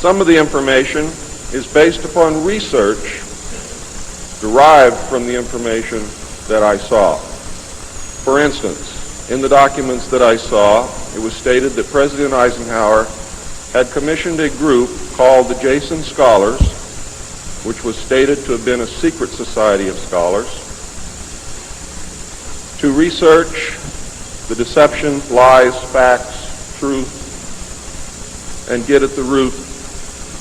Some of the information is based upon research derived from the information that I saw. For instance, in the documents that I saw, it was stated that President Eisenhower had commissioned a group called the Jason Scholars, which was stated to have been a secret society of scholars, to research the deception, lies, facts, truth, and get at the root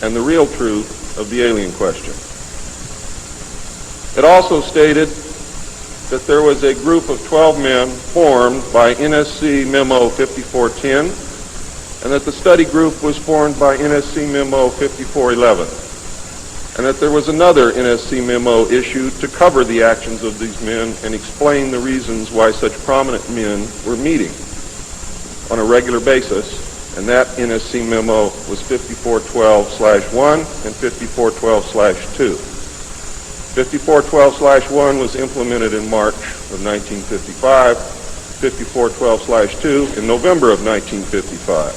and the real truth of the alien question. It also stated that there was a group of 12 men formed by NSC Memo 5410, and that the study group was formed by NSC Memo 5411, and that there was another NSC memo issued to cover the actions of these men and explain the reasons why such prominent men were meeting on a regular basis, and that NSC memo was 5412/1 and 5412/2. 5412/1 was implemented in March of 1955, 5412/2 in November of 1955.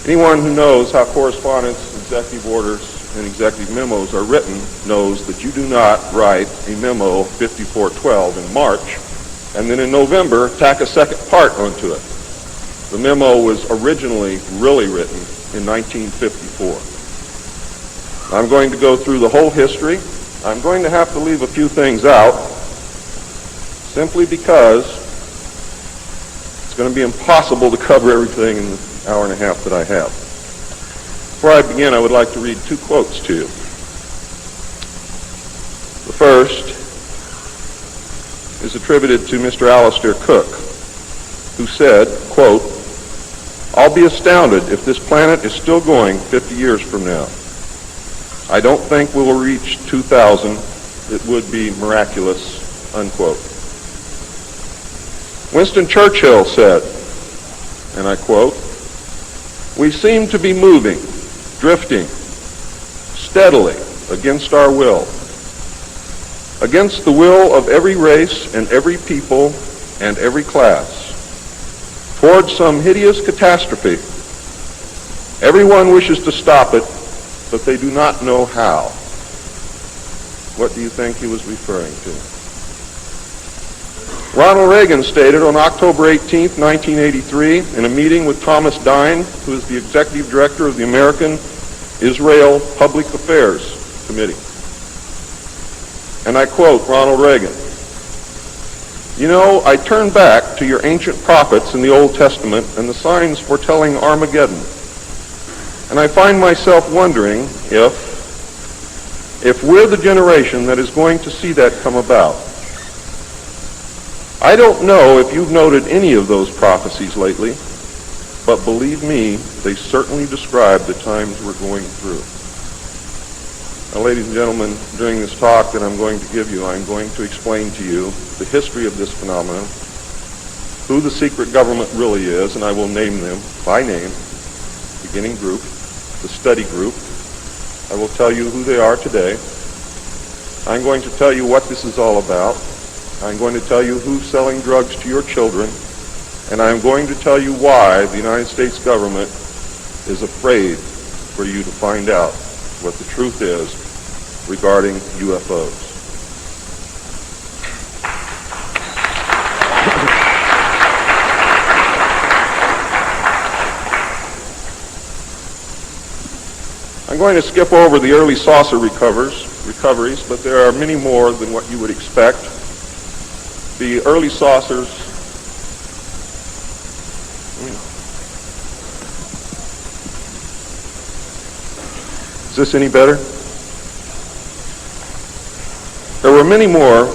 Anyone who knows how correspondence, executive orders, and executive memos are written knows that you do not write a memo 5412 in March and then in November tack a second part onto it. The memo was originally really written in 1954. I'm going to go through the whole history. I'm going to have to leave a few things out simply because it's going to be impossible to cover everything in the hour and a half that I have. Before I begin, I would like to read two quotes to you. The first is attributed to Mr. Alistair Cook, who said, quote, "I'll be astounded if this planet is still going 50 years from now. I don't think we will reach 2000. It would be miraculous," unquote. Winston Churchill said, and I quote, "We seem to be moving, drifting, steadily against our will, against the will of every race and every people and every class, towards some hideous catastrophe. Everyone wishes to stop it, but they do not know how." What do you think he was referring to? Ronald Reagan stated on October 18, 1983, in a meeting with Thomas Dine, who is the executive director of the American Israel Public Affairs Committee. And I quote Ronald Reagan, "You know, I turn back to your ancient prophets in the Old Testament and the signs foretelling Armageddon, and I find myself wondering if we're the generation that is going to see that come about. I don't know if you've noted any of those prophecies lately, but believe me, they certainly describe the times we're going through." Now, ladies and gentlemen, during this talk that I'm going to give you, I'm going to explain to you the history of this phenomenon, who the secret government really is, and I will name them by name: beginning group, the study group. I will tell you who they are today. I'm going to tell you what this is all about. I'm going to tell you who's selling drugs to your children, and I'm going to tell you why the United States government is afraid for you to find out what the truth is regarding UFOs. I'm going to skip over the early saucer recoveries, but there are many more than what you would expect. The early saucers, is this any better? There were many more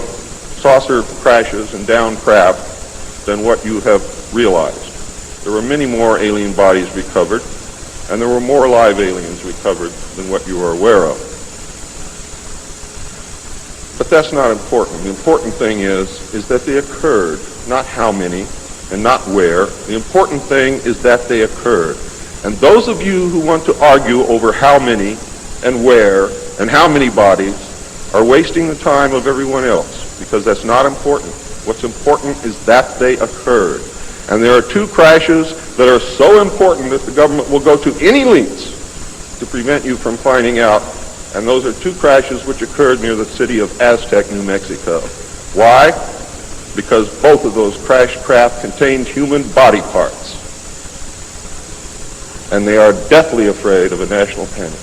saucer crashes and downed craft than what you have realized. There were many more alien bodies recovered, and there were more live aliens recovered than what you are aware of. But that's not important. The important thing is that they occurred, not how many and not where. The important thing is that they occurred. And those of you who want to argue over how many and where and how many bodies are wasting the time of everyone else, because that's not important. What's important is that they occurred. And there are two crashes that are so important that the government will go to any lengths to prevent you from finding out, and those are two crashes which occurred near the city of Aztec, New Mexico. Why? Because both of those crashed craft contained human body parts, and they are deathly afraid of a national panic.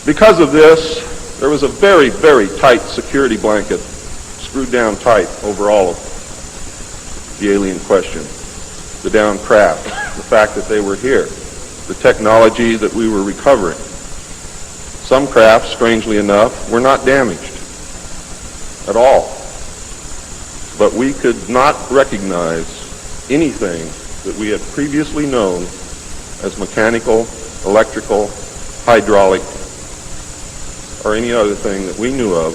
Because of this, there was a very, very tight security blanket screwed down tight over all of the alien question. The downed craft, the fact that they were here, the technology that we were recovering. Some craft, strangely enough, were not damaged at all. But we could not recognize anything that we had previously known as mechanical, electrical, hydraulic, or any other thing that we knew of,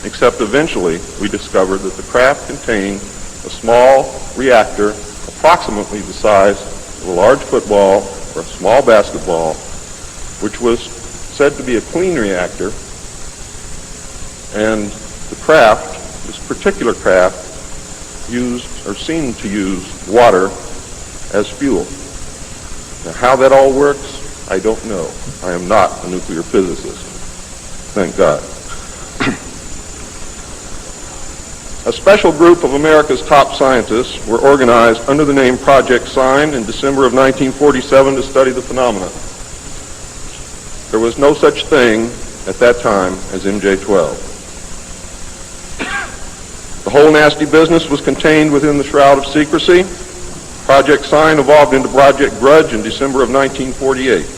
except eventually we discovered that the craft contained a small reactor approximately the size of a large football or a small basketball, which was said to be a clean reactor, and the craft, this particular craft, used or seemed to use water as fuel. Now, how that all works, I don't know. I am not a nuclear physicist. Thank God. A special group of America's top scientists were organized under the name Project Sign in December of 1947 to study the phenomena. There was no such thing at that time as MJ-12. The whole nasty business was contained within the shroud of secrecy. Project Sign evolved into Project Grudge in December of 1948.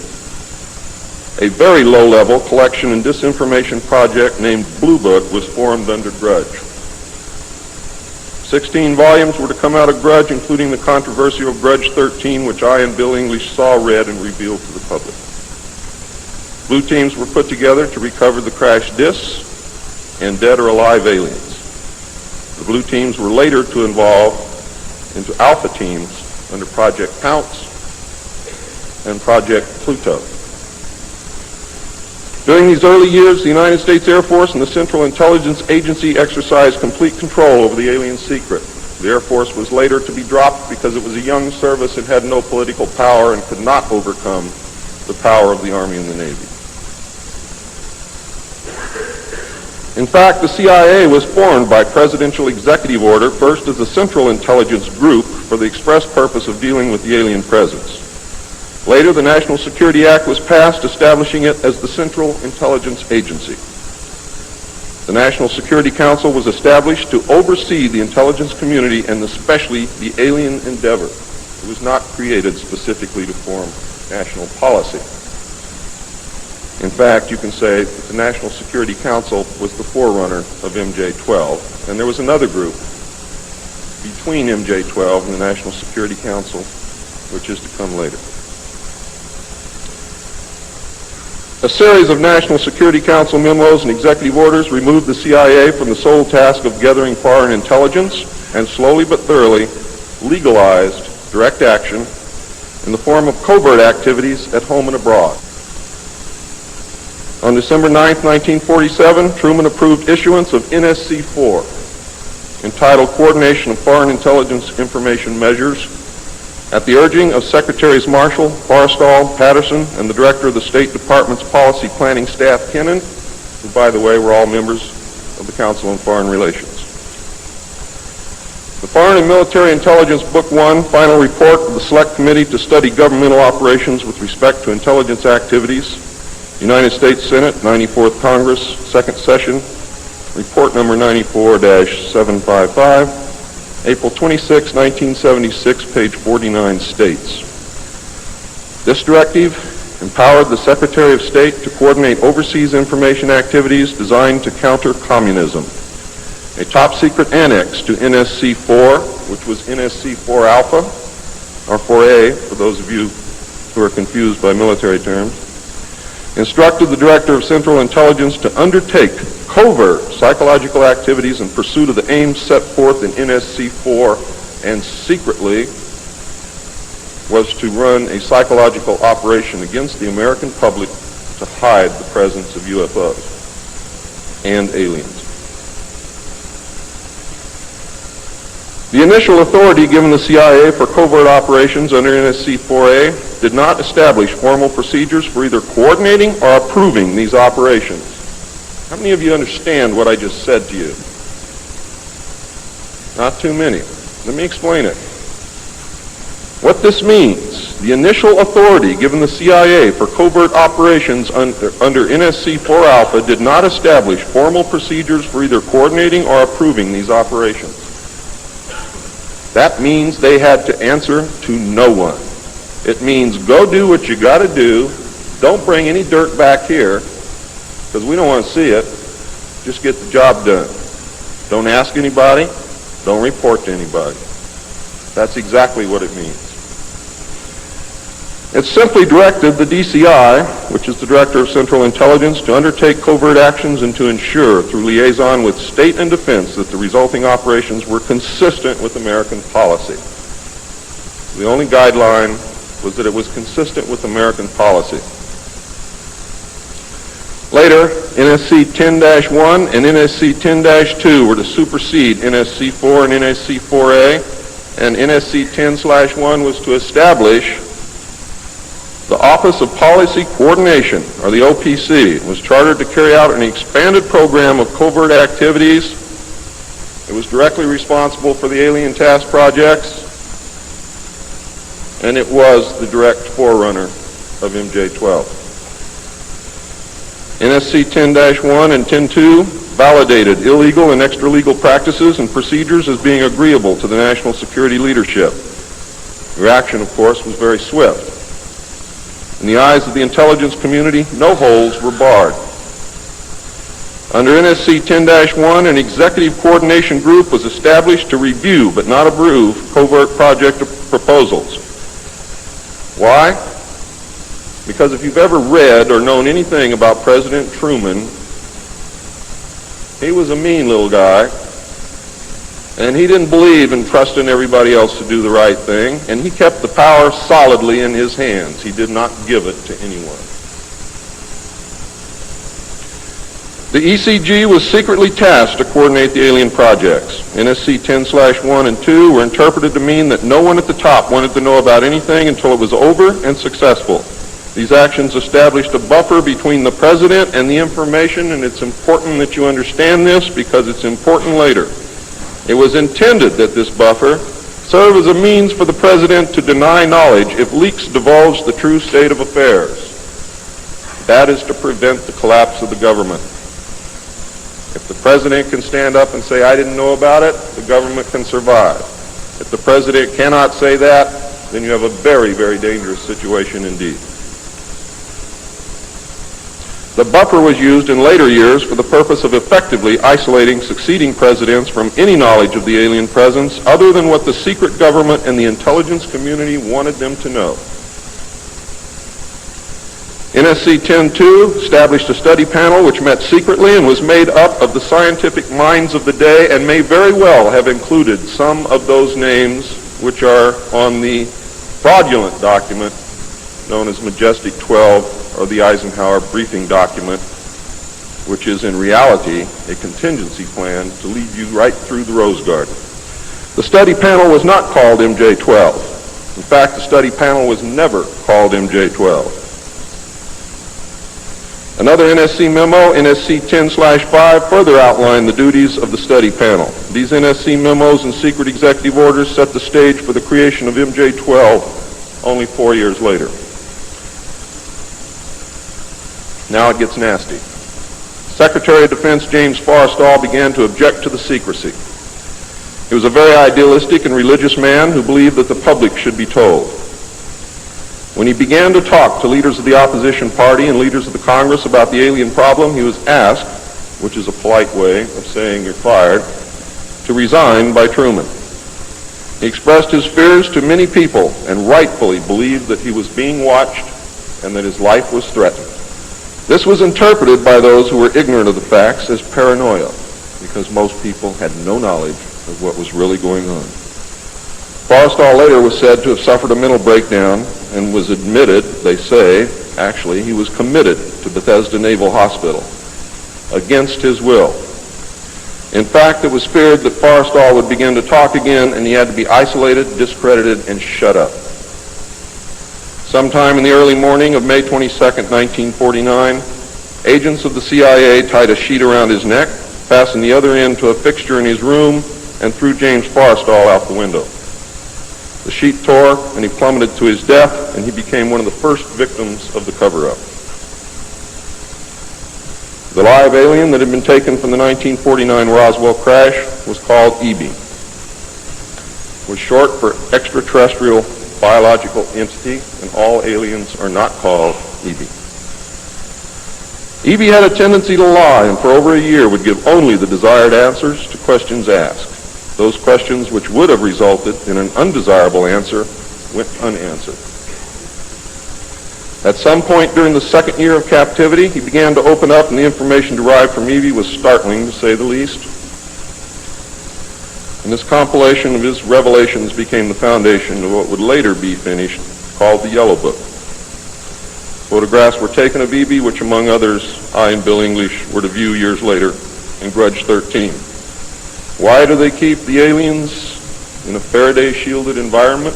A very low-level collection and disinformation project named Blue Book was formed under Grudge. 16 volumes were to come out of Grudge, including the controversial Grudge 13, which I and Bill English saw, read, and revealed to the public. Blue teams were put together to recover the crashed discs and dead or alive aliens. The blue teams were later to evolve into alpha teams under Project Pounce and Project Pluto. During these early years, the United States Air Force and the Central Intelligence Agency exercised complete control over the alien secret. The Air Force was later to be dropped because it was a young service and had no political power and could not overcome the power of the Army and the Navy. In fact, the CIA was formed by presidential executive order, first as a Central Intelligence Group for the express purpose of dealing with the alien presence. Later, the National Security Act was passed, establishing it as the Central Intelligence Agency. The National Security Council was established to oversee the intelligence community and especially the alien endeavor. It was not created specifically to form national policy. In fact, you can say that the National Security Council was the forerunner of MJ-12, and there was another group between MJ-12 and the National Security Council, which is to come later. A series of National Security Council memos and executive orders removed the CIA from the sole task of gathering foreign intelligence and slowly but thoroughly legalized direct action in the form of covert activities at home and abroad. On December 9, 1947, Truman approved issuance of NSC-4, entitled Coordination of Foreign Intelligence Information Measures, at the urging of Secretaries Marshall, Forrestal, Patterson, and the Director of the State Department's Policy Planning Staff, Kennan, who, by the way, were all members of the Council on Foreign Relations. The Foreign and Military Intelligence Book 1, Final Report of the Select Committee to Study Governmental Operations with Respect to Intelligence Activities, United States Senate, 94th Congress, Second Session, Report number 94-755, April 26, 1976, page 49 states, this directive empowered the Secretary of State to coordinate overseas information activities designed to counter communism. A top-secret annex to NSC-4, which was NSC-4 Alpha, or 4A, for those of you who are confused by military terms, instructed the Director of Central Intelligence to undertake covert psychological activities in pursuit of the aims set forth in NSC-4, and secretly was to run a psychological operation against the American public to hide the presence of UFOs and aliens. The initial authority given the CIA for covert operations under NSC 4A did not establish formal procedures for either coordinating or approving these operations. How many of you understand what I just said to you? Not too many. Let me explain it. What this means, the initial authority given the CIA for covert operations under NSC 4 Alpha did not establish formal procedures for either coordinating or approving these operations. That means they had to answer to no one. It means go do what you got to do. Don't bring any dirt back here because we don't want to see it. Just get the job done. Don't ask anybody. Don't report to anybody. That's exactly what it means. It simply directed the DCI, which is the Director of Central Intelligence, to undertake covert actions and to ensure, through liaison with state and defense, that the resulting operations were consistent with American policy. The only guideline was that it was consistent with American policy. Later, NSC 10-1 and NSC 10-2 were to supersede NSC 4 and NSC 4A, and NSC 10/1 was to establish the Office of Policy Coordination, or the OPC. It was chartered to carry out an expanded program of covert activities. It was directly responsible for the alien task projects, and it was the direct forerunner of MJ-12. NSC 10-1 and 10-2 validated illegal and extra-legal practices and procedures as being agreeable to the national security leadership. The reaction, of course, was very swift. In the eyes of the intelligence community, no holes were barred. Under NSC 10-1, an executive coordination group was established to review but not approve covert project proposals. Why? Because if you've ever read or known anything about President Truman, he was a mean little guy, and he didn't believe in trusting everybody else to do the right thing, and he kept the power solidly in his hands. He did not give it to anyone. The ECG was secretly tasked to coordinate the alien projects. NSC 10/1 and 2 were interpreted to mean that no one at the top wanted to know about anything until it was over and successful. These actions established a buffer between the president and the information, and it's important that you understand this because it's important later. It was intended that this buffer serve as a means for the president to deny knowledge if leaks divulge the true state of affairs. That is to prevent the collapse of the government. If the president can stand up and say, I didn't know about it, the government can survive. If the president cannot say that, then you have a very, very dangerous situation indeed. The buffer was used in later years for the purpose of effectively isolating succeeding presidents from any knowledge of the alien presence other than what the secret government and the intelligence community wanted them to know. NSC 10-2 established a study panel which met secretly and was made up of the scientific minds of the day and may very well have included some of those names which are on the fraudulent document known as Majestic 12 or the Eisenhower briefing document, which is in reality a contingency plan to lead you right through the Rose Garden. The study panel was not called MJ-12. In fact, the study panel was never called MJ-12. Another NSC memo, NSC 10/5, further outlined the duties of the study panel. These NSC memos and secret executive orders set the stage for the creation of MJ-12 only 4 years later. Now it gets nasty. Secretary of Defense James Forrestal began to object to the secrecy. He was a very idealistic and religious man who believed that the public should be told. When he began to talk to leaders of the opposition party and leaders of the Congress about the alien problem, he was asked, which is a polite way of saying you're fired, to resign by Truman. He expressed his fears to many people and rightfully believed that he was being watched and that his life was threatened. This was interpreted by those who were ignorant of the facts as paranoia, because most people had no knowledge of what was really going on. Forrestal later was said to have suffered a mental breakdown and was admitted, they say, actually, he was committed to Bethesda Naval Hospital against his will. In fact, it was feared that Forrestal would begin to talk again, and he had to be isolated, discredited, and shut up. Sometime in the early morning of May 22nd, 1949, agents of the CIA tied a sheet around his neck, fastened the other end to a fixture in his room, and threw James Forrestal out the window. The sheet tore, and he plummeted to his death, and he became one of the first victims of the cover-up. The live alien that had been taken from the 1949 Roswell crash was called EB. It was short for extraterrestrial biological entity, and all aliens are not called EB. EB had a tendency to lie, and for over a year would give only the desired answers to questions asked. Those questions which would have resulted in an undesirable answer went unanswered. At some point during the second year of captivity, he began to open up, and the information derived from EB was startling, to say the least. And this compilation of his revelations became the foundation of what would later be finished, called the Yellow Book. Photographs were taken of EB, which among others, I and Bill English were to view years later in Grudge 13. Why do they keep the aliens in a Faraday-shielded environment?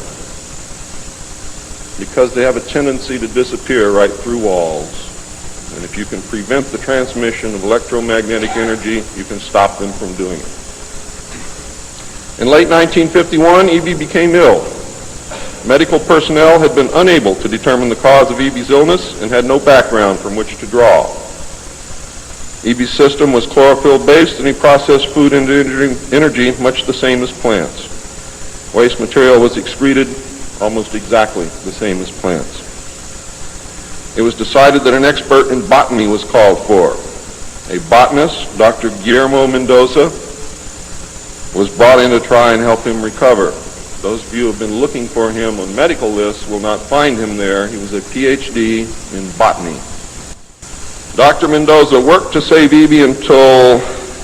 Because they have a tendency to disappear right through walls. And if you can prevent the transmission of electromagnetic energy, you can stop them from doing it. In late 1951, EB became ill. Medical personnel had been unable to determine the cause of EB's illness and had no background from which to draw. EB's system was chlorophyll-based, and he processed food into energy much the same as plants. Waste material was excreted almost exactly the same as plants. It was decided that an expert in botany was called for. A botanist, Dr. Guillermo Mendoza, was brought in to try and help him recover. Those of you who have been looking for him on medical lists will not find him there. He was a PhD in botany. Dr. Mendoza worked to save EB until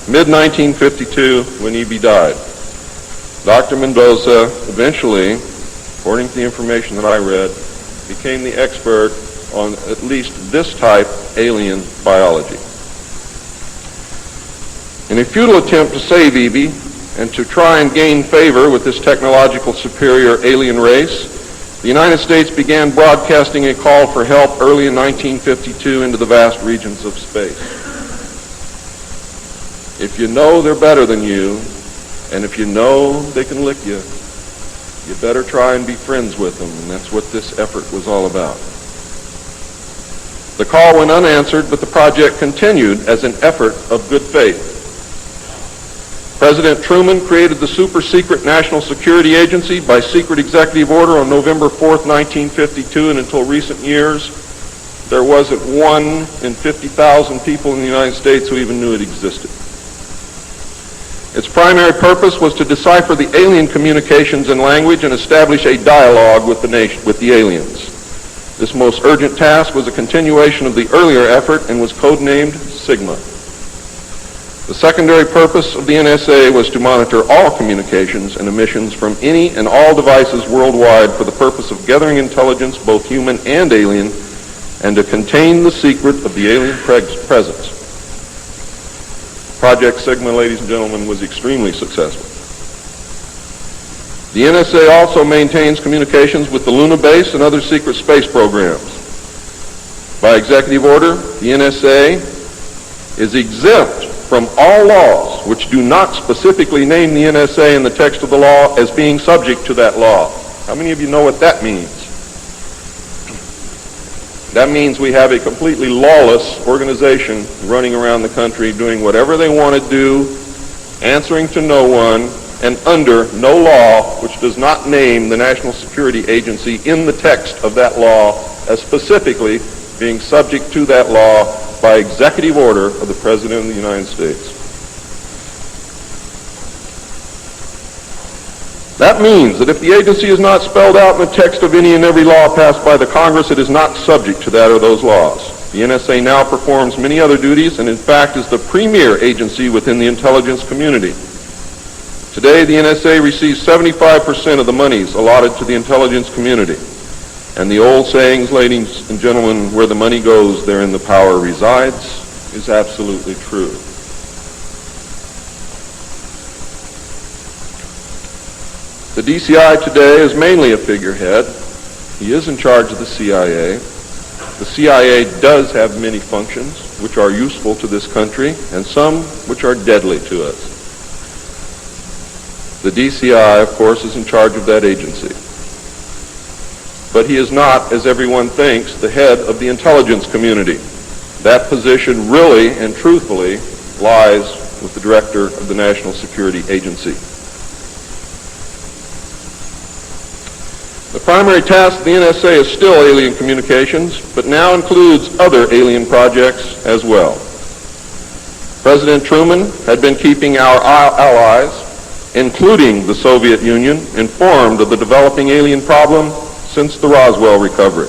mid-1952 when EB died. Dr. Mendoza eventually, according to the information that I read, became the expert on at least this type alien biology. In a futile attempt to save EB and to try and gain favor with this technological superior alien race, the United States began broadcasting a call for help early in 1952 into the vast regions of space. If you know they're better than you, and if you know they can lick you, you better try and be friends with them, and that's what this effort was all about. The call went unanswered, but the project continued as an effort of good faith. President Truman created the super-secret National Security Agency by secret executive order on November 4th, 1952, and until recent years, there wasn't one in 50,000 people in the United States who even knew it existed. Its primary purpose was to decipher the alien communications and language and establish a dialogue with the aliens. This most urgent task was a continuation of the earlier effort and was codenamed Sigma. The secondary purpose of the NSA was to monitor all communications and emissions from any and all devices worldwide for the purpose of gathering intelligence, both human and alien, and to contain the secret of the alien presence. Project Sigma, ladies and gentlemen, was extremely successful. The NSA also maintains communications with the Luna base and other secret space programs. By executive order, the NSA is exempt from all laws which do not specifically name the NSA in the text of the law as being subject to that law. How many of you know what that means? That means we have a completely lawless organization running around the country doing whatever they want to do, answering to no one, and under no law which does not name the National Security Agency in the text of that law as specifically being subject to that law by executive order of the President of the United States. That means that if the agency is not spelled out in the text of any and every law passed by the Congress, it is not subject to that or those laws. The NSA now performs many other duties and in fact is the premier agency within the intelligence community. Today, the NSA receives 75% of the monies allotted to the intelligence community. And the old sayings, ladies and gentlemen, where the money goes, therein the power resides, is absolutely true. The DCI today is mainly a figurehead. He is in charge of the CIA. The CIA does have many functions which are useful to this country and some which are deadly to us. The DCI, of course, is in charge of that agency. But he is not, as everyone thinks, the head of the intelligence community. That position really and truthfully lies with the director of the National Security Agency. The primary task of the NSA is still alien communications, but now includes other alien projects as well. President Truman had been keeping our allies, including the Soviet Union, informed of the developing alien problem since the Roswell recovery.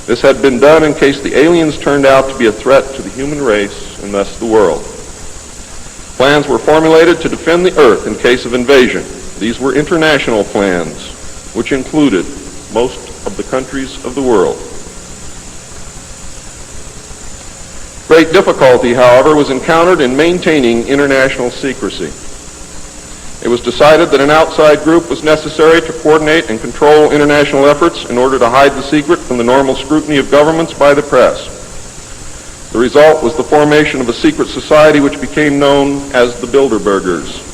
This had been done in case the aliens turned out to be a threat to the human race and thus the world. Plans were formulated to defend the Earth in case of invasion. These were international plans, which included most of the countries of the world. Great difficulty, however, was encountered in maintaining international secrecy. It was decided that an outside group was necessary to coordinate and control international efforts in order to hide the secret from the normal scrutiny of governments by the press. The result was the formation of a secret society which became known as the Bilderbergers.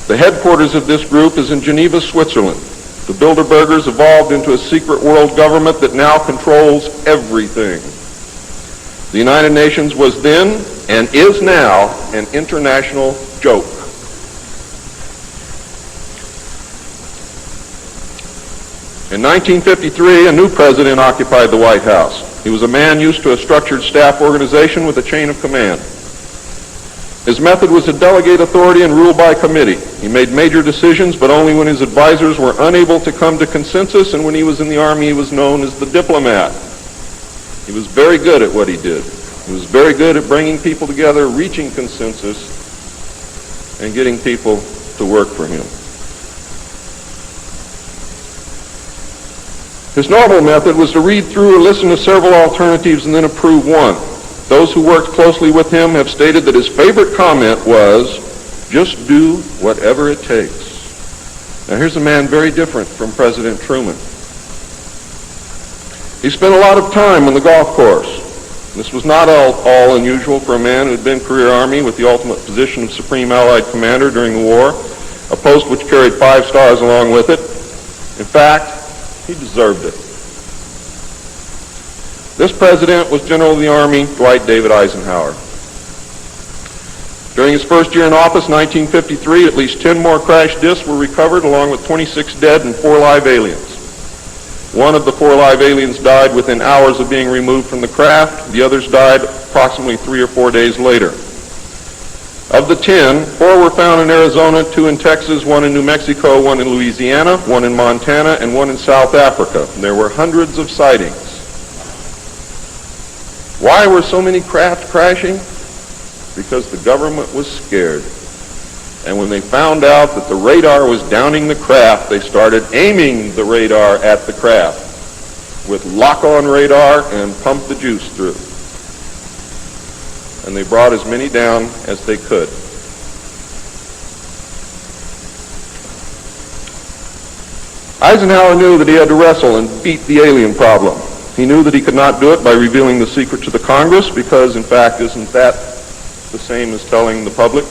The headquarters of this group is in Geneva, Switzerland. The Bilderbergers evolved into a secret world government that now controls everything. The United Nations was then, and is now, an international joke. In 1953, a new president occupied the White House. He was a man used to a structured staff organization with a chain of command. His method was to delegate authority and rule by committee. He made major decisions, but only when his advisors were unable to come to consensus, and when he was in the Army, he was known as the diplomat. He was very good at what he did. He was very good at bringing people together, reaching consensus, and getting people to work for him. His normal method was to read through or listen to several alternatives and then approve one. Those who worked closely with him have stated that his favorite comment was, "Just do whatever it takes." Now here's a man very different from President Truman. He spent a lot of time on the golf course. This was not all unusual for a man who had been career Army with the ultimate position of Supreme Allied Commander during the war, a post which carried 5 stars along with it. In fact, he deserved it. This president was General of the Army Dwight David Eisenhower. During his first year in office, 1953, at least 10 more crash discs were recovered, along with 26 dead and 4 live aliens. One of the 4 live aliens died within hours of being removed from the craft. The others died approximately 3 or 4 days later. Of the 10, 4 were found in Arizona, 2 in Texas, 1 in New Mexico, 1 in Louisiana, 1 in Montana, and 1 in South Africa. And there were hundreds of sightings. Why were so many craft crashing? Because the government was scared. And when they found out that the radar was downing the craft, they started aiming the radar at the craft with lock-on radar and pumped the juice through. And they brought as many down as they could. Eisenhower knew that he had to wrestle and beat the alien problem. He knew that he could not do it by revealing the secret to the Congress, because, in fact, isn't that the same as telling the public?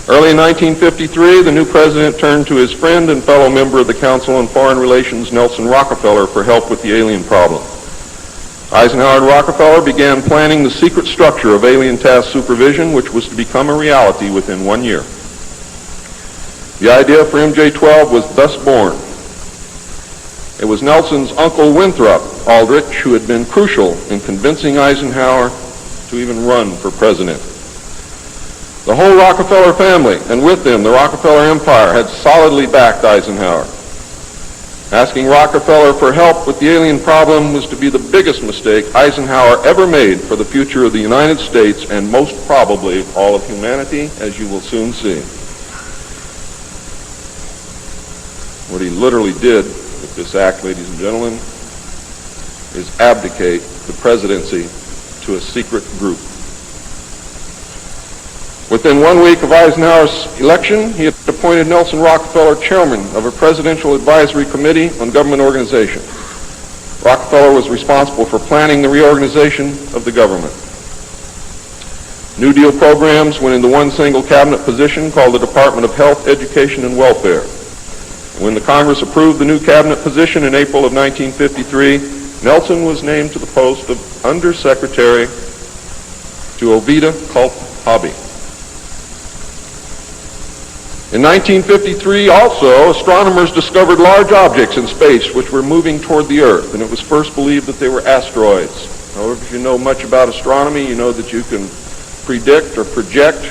Early in 1953, the new president turned to his friend and fellow member of the Council on Foreign Relations, Nelson Rockefeller, for help with the alien problem. Eisenhower and Rockefeller began planning the secret structure of alien task supervision, which was to become a reality within 1 year. The idea for MJ-12 was thus born. It was Nelson's uncle Winthrop Aldrich who had been crucial in convincing Eisenhower to even run for president. The whole Rockefeller family, and with them the Rockefeller empire, had solidly backed Eisenhower. Asking Rockefeller for help with the alien problem was to be the biggest mistake Eisenhower ever made for the future of the United States and most probably all of humanity, as you will soon see. What he literally did with this act, ladies and gentlemen, is abdicate the presidency to a secret group. Within 1 week of Eisenhower's election, he had appointed Nelson Rockefeller chairman of a presidential advisory committee on government organization. Rockefeller was responsible for planning the reorganization of the government. New Deal programs went into one single cabinet position called the Department of Health, Education, and Welfare. When the Congress approved the new cabinet position in April of 1953, Nelson was named to the post of Undersecretary to Ovida Culp Hobby. In 1953, also, astronomers discovered large objects in space which were moving toward the Earth, and it was first believed that they were asteroids. However, if you know much about astronomy, you know that you can predict or project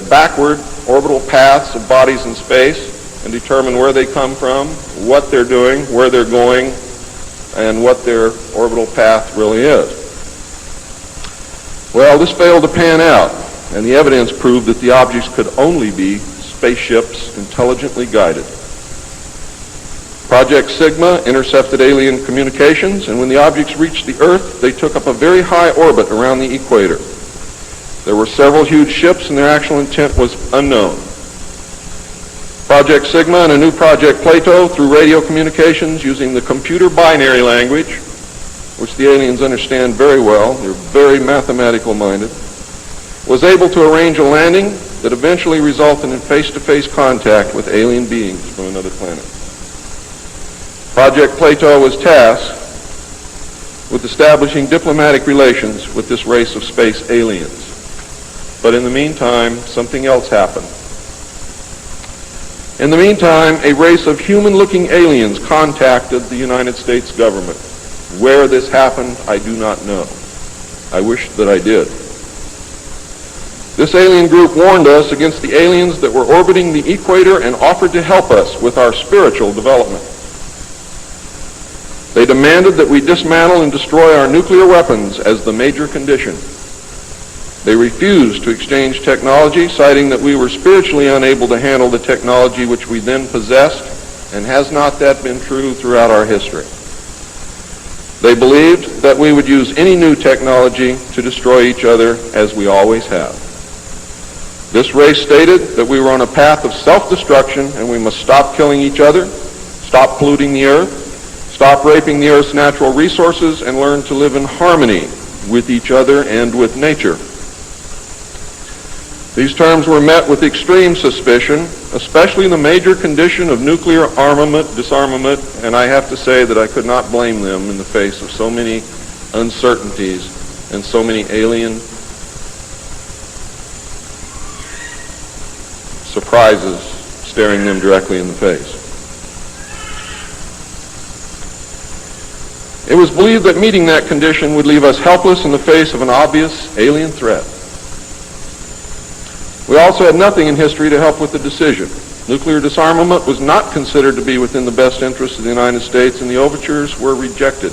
backward orbital paths of bodies in space and determine where they come from, what they're doing, where they're going, and what their orbital path really is. Well, this failed to pan out, and the evidence proved that the objects could only be spaceships intelligently guided. Project Sigma intercepted alien communications, and when the objects reached the Earth, they took up a very high orbit around the equator. There were several huge ships, and their actual intent was unknown. Project Sigma and a new Project Plato, through radio communications using the computer binary language, which the aliens understand very well, they're very mathematical minded, was able to arrange a landing that eventually resulted in face-to-face contact with alien beings from another planet. Project Plato was tasked with establishing diplomatic relations with this race of space aliens. But in the meantime, something else happened. In the meantime, a race of human-looking aliens contacted the United States government. Where this happened, I do not know. I wish that I did. This alien group warned us against the aliens that were orbiting the equator and offered to help us with our spiritual development. They demanded that we dismantle and destroy our nuclear weapons as the major condition. They refused to exchange technology, citing that we were spiritually unable to handle the technology which we then possessed, and has not that been true throughout our history? They believed that we would use any new technology to destroy each other, as we always have. This race stated that we were on a path of self-destruction, and we must stop killing each other, stop polluting the earth, stop raping the earth's natural resources, and learn to live in harmony with each other and with nature. These terms were met with extreme suspicion, especially the major condition of nuclear armament, disarmament, and I have to say that I could not blame them in the face of so many uncertainties and so many alien surprises staring them directly in the face. It was believed that meeting that condition would leave us helpless in the face of an obvious alien threat. We also had nothing in history to help with the decision. Nuclear disarmament was not considered to be within the best interests of the United States, and the overtures were rejected.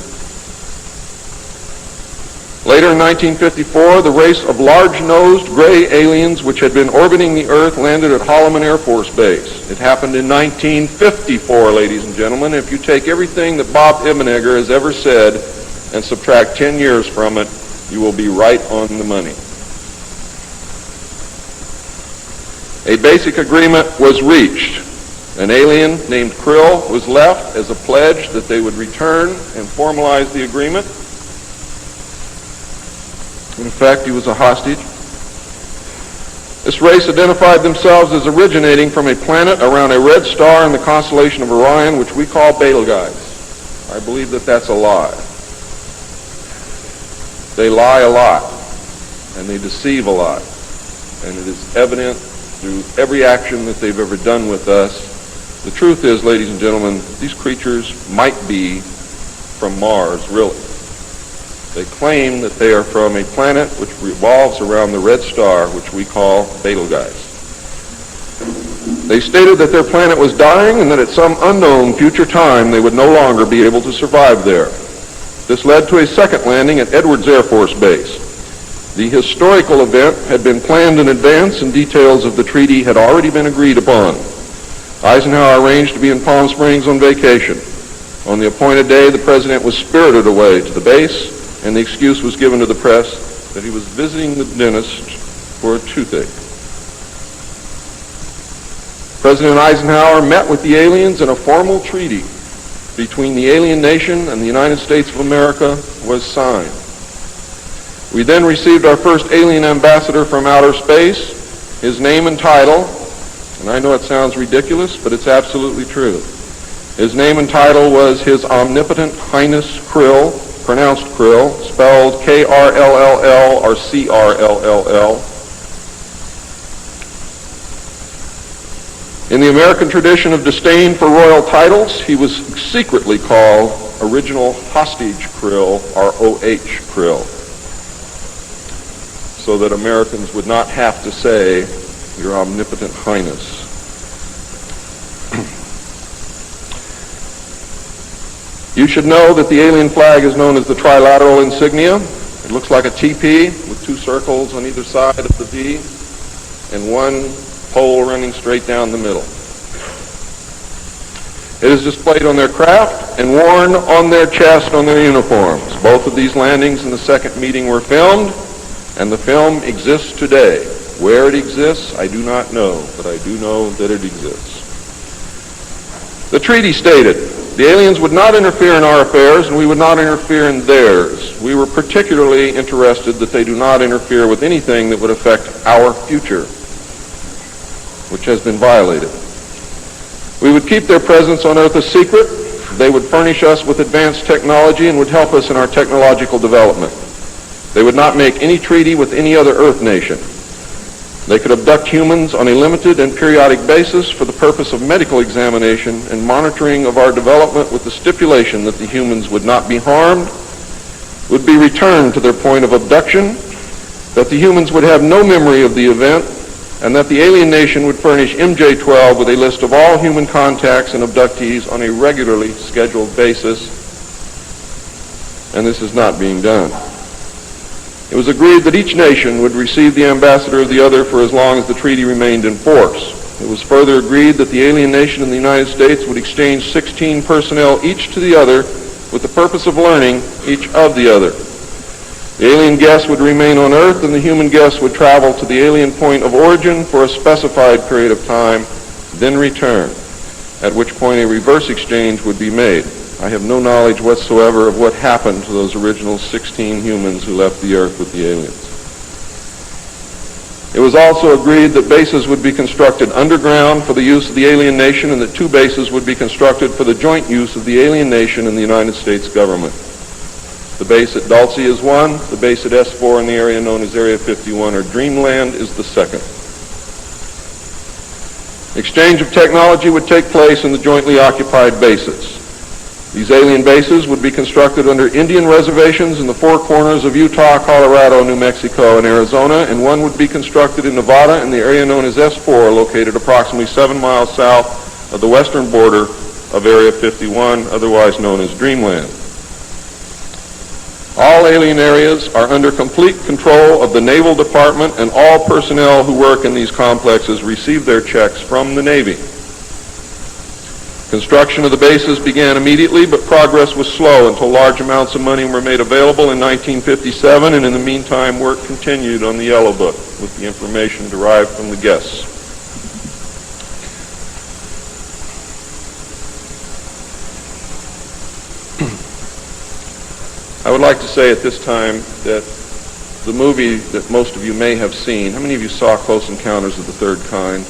Later in 1954, the race of large-nosed gray aliens which had been orbiting the Earth landed at Holloman Air Force Base. It happened in 1954, ladies and gentlemen. If you take everything that Bob Ebenegger has ever said and subtract 10 years from it, you will be right on the money. A basic agreement was reached. An alien named Krill was left as a pledge that they would return and formalize the agreement. In effect, he was a hostage. This race identified themselves as originating from a planet around a red star in the constellation of Orion, which we call Betelgeuse. I believe that that's a lie. They lie a lot, and they deceive a lot, and it is evident through every action that they've ever done with us. The truth is, ladies and gentlemen, these creatures might be from Mars, really. They claim that they are from a planet which revolves around the red star, which we call Betelgeuse. They stated that their planet was dying and that at some unknown future time they would no longer be able to survive there. This led to a second landing at Edwards Air Force Base. The historical event had been planned in advance, and details of the treaty had already been agreed upon. Eisenhower arranged to be in Palm Springs on vacation. On the appointed day, the president was spirited away to the base, and the excuse was given to the press that he was visiting the dentist for a toothache. President Eisenhower met with the aliens, and a formal treaty between the alien nation and the United States of America was signed. We then received our first alien ambassador from outer space. His name and title, and I know it sounds ridiculous, but it's absolutely true. His name and title was His Omnipotent Highness Krill, pronounced Krill, spelled K-R-L-L-L or C-R-L-L-L. In the American tradition of disdain for royal titles, he was secretly called Original Hostage Krill, or O-H Krill, so that Americans would not have to say, Your Omnipotent Highness. You should know that the alien flag is known as the trilateral insignia. It looks like a TP with two circles on either side of the V and one pole running straight down the middle. It is displayed on their craft and worn on their chest on their uniforms. Both of these landings in the second meeting were filmed, and the film exists today. Where it exists, I do not know, but I do know that it exists. The treaty stated, the aliens would not interfere in our affairs, and we would not interfere in theirs. We were particularly interested that they do not interfere with anything that would affect our future, which has been violated. We would keep their presence on Earth a secret. They would furnish us with advanced technology and would help us in our technological development. They would not make any treaty with any other Earth nation. They could abduct humans on a limited and periodic basis for the purpose of medical examination and monitoring of our development, with the stipulation that the humans would not be harmed, would be returned to their point of abduction, that the humans would have no memory of the event, and that the alien nation would furnish MJ-12 with a list of all human contacts and abductees on a regularly scheduled basis, and this is not being done. It was agreed that each nation would receive the ambassador of the other for as long as the treaty remained in force. It was further agreed that the alien nation and the United States would exchange 16 personnel each to the other with the purpose of learning each of the other. The alien guests would remain on Earth, and the human guests would travel to the alien point of origin for a specified period of time, then return, at which point a reverse exchange would be made. I have no knowledge whatsoever of what happened to those original 16 humans who left the Earth with the aliens. It was also agreed that bases would be constructed underground for the use of the alien nation, and that 2 bases would be constructed for the joint use of the alien nation and the United States government. The base at Dulce is one, the base at S4 in the area known as Area 51 or Dreamland is the second. Exchange of technology would take place in the jointly occupied bases. These alien bases would be constructed under Indian reservations in the 4 corners of Utah, Colorado, New Mexico, and Arizona, and one would be constructed in Nevada in the area known as S4, located approximately 7 miles south of the western border of Area 51, otherwise known as Dreamland. All alien areas are under complete control of the Naval Department, and all personnel who work in these complexes receive their checks from the Navy. Construction of the bases began immediately, but progress was slow until large amounts of money were made available in 1957, and in the meantime work continued on the Yellow Book with the information derived from the guests. I would like to say at this time that the movie that most of you may have seen, how many of you saw Close Encounters of the Third Kind?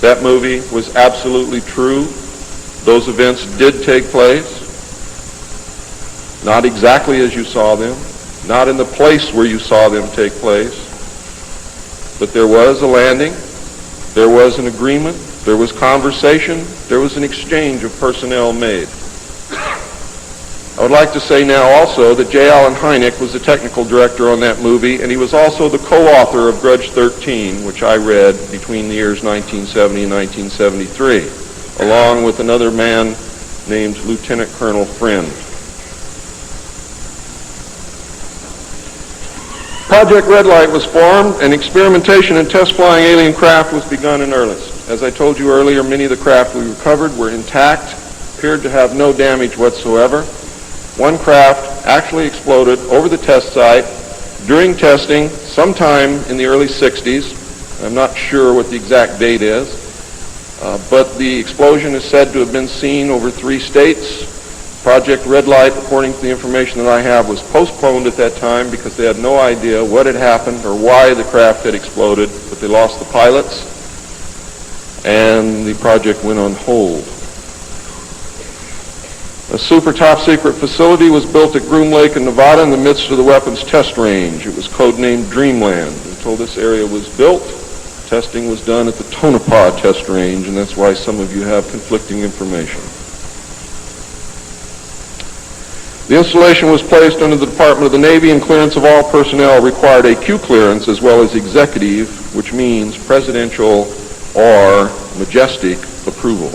That movie was absolutely true. Those events did take place. Not exactly as you saw them, not in the place where you saw them take place, but there was a landing, there was an agreement, there was conversation, there was an exchange of personnel made. I would like to say now also that J. Allen Hynek was the technical director on that movie, and he was also the co-author of Grudge 13, which I read between the years 1970 and 1973, along with another man named Lieutenant Colonel Friend. Project Red Light was formed, and experimentation and test flying alien craft was begun in earnest. As I told you earlier, many of the craft we recovered were intact, appeared to have no damage whatsoever. One craft actually exploded over the test site, During testing, sometime in the early 60s, I'm not sure what the exact date is, but the explosion is said to have been seen over 3 states. Project Red Light, according to the information that I have, was postponed at that time because they had no idea what had happened or why the craft had exploded, but they lost the pilots, and the project went on hold. A super top secret facility was built at Groom Lake in Nevada in the midst of the weapons test range. It was codenamed Dreamland. Until this area was built, testing was done at the Tonopah test range, and that's why some of you have conflicting information. The installation was placed under the Department of the Navy, and clearance of all personnel required a Q clearance as well as executive, which means presidential or majestic approval.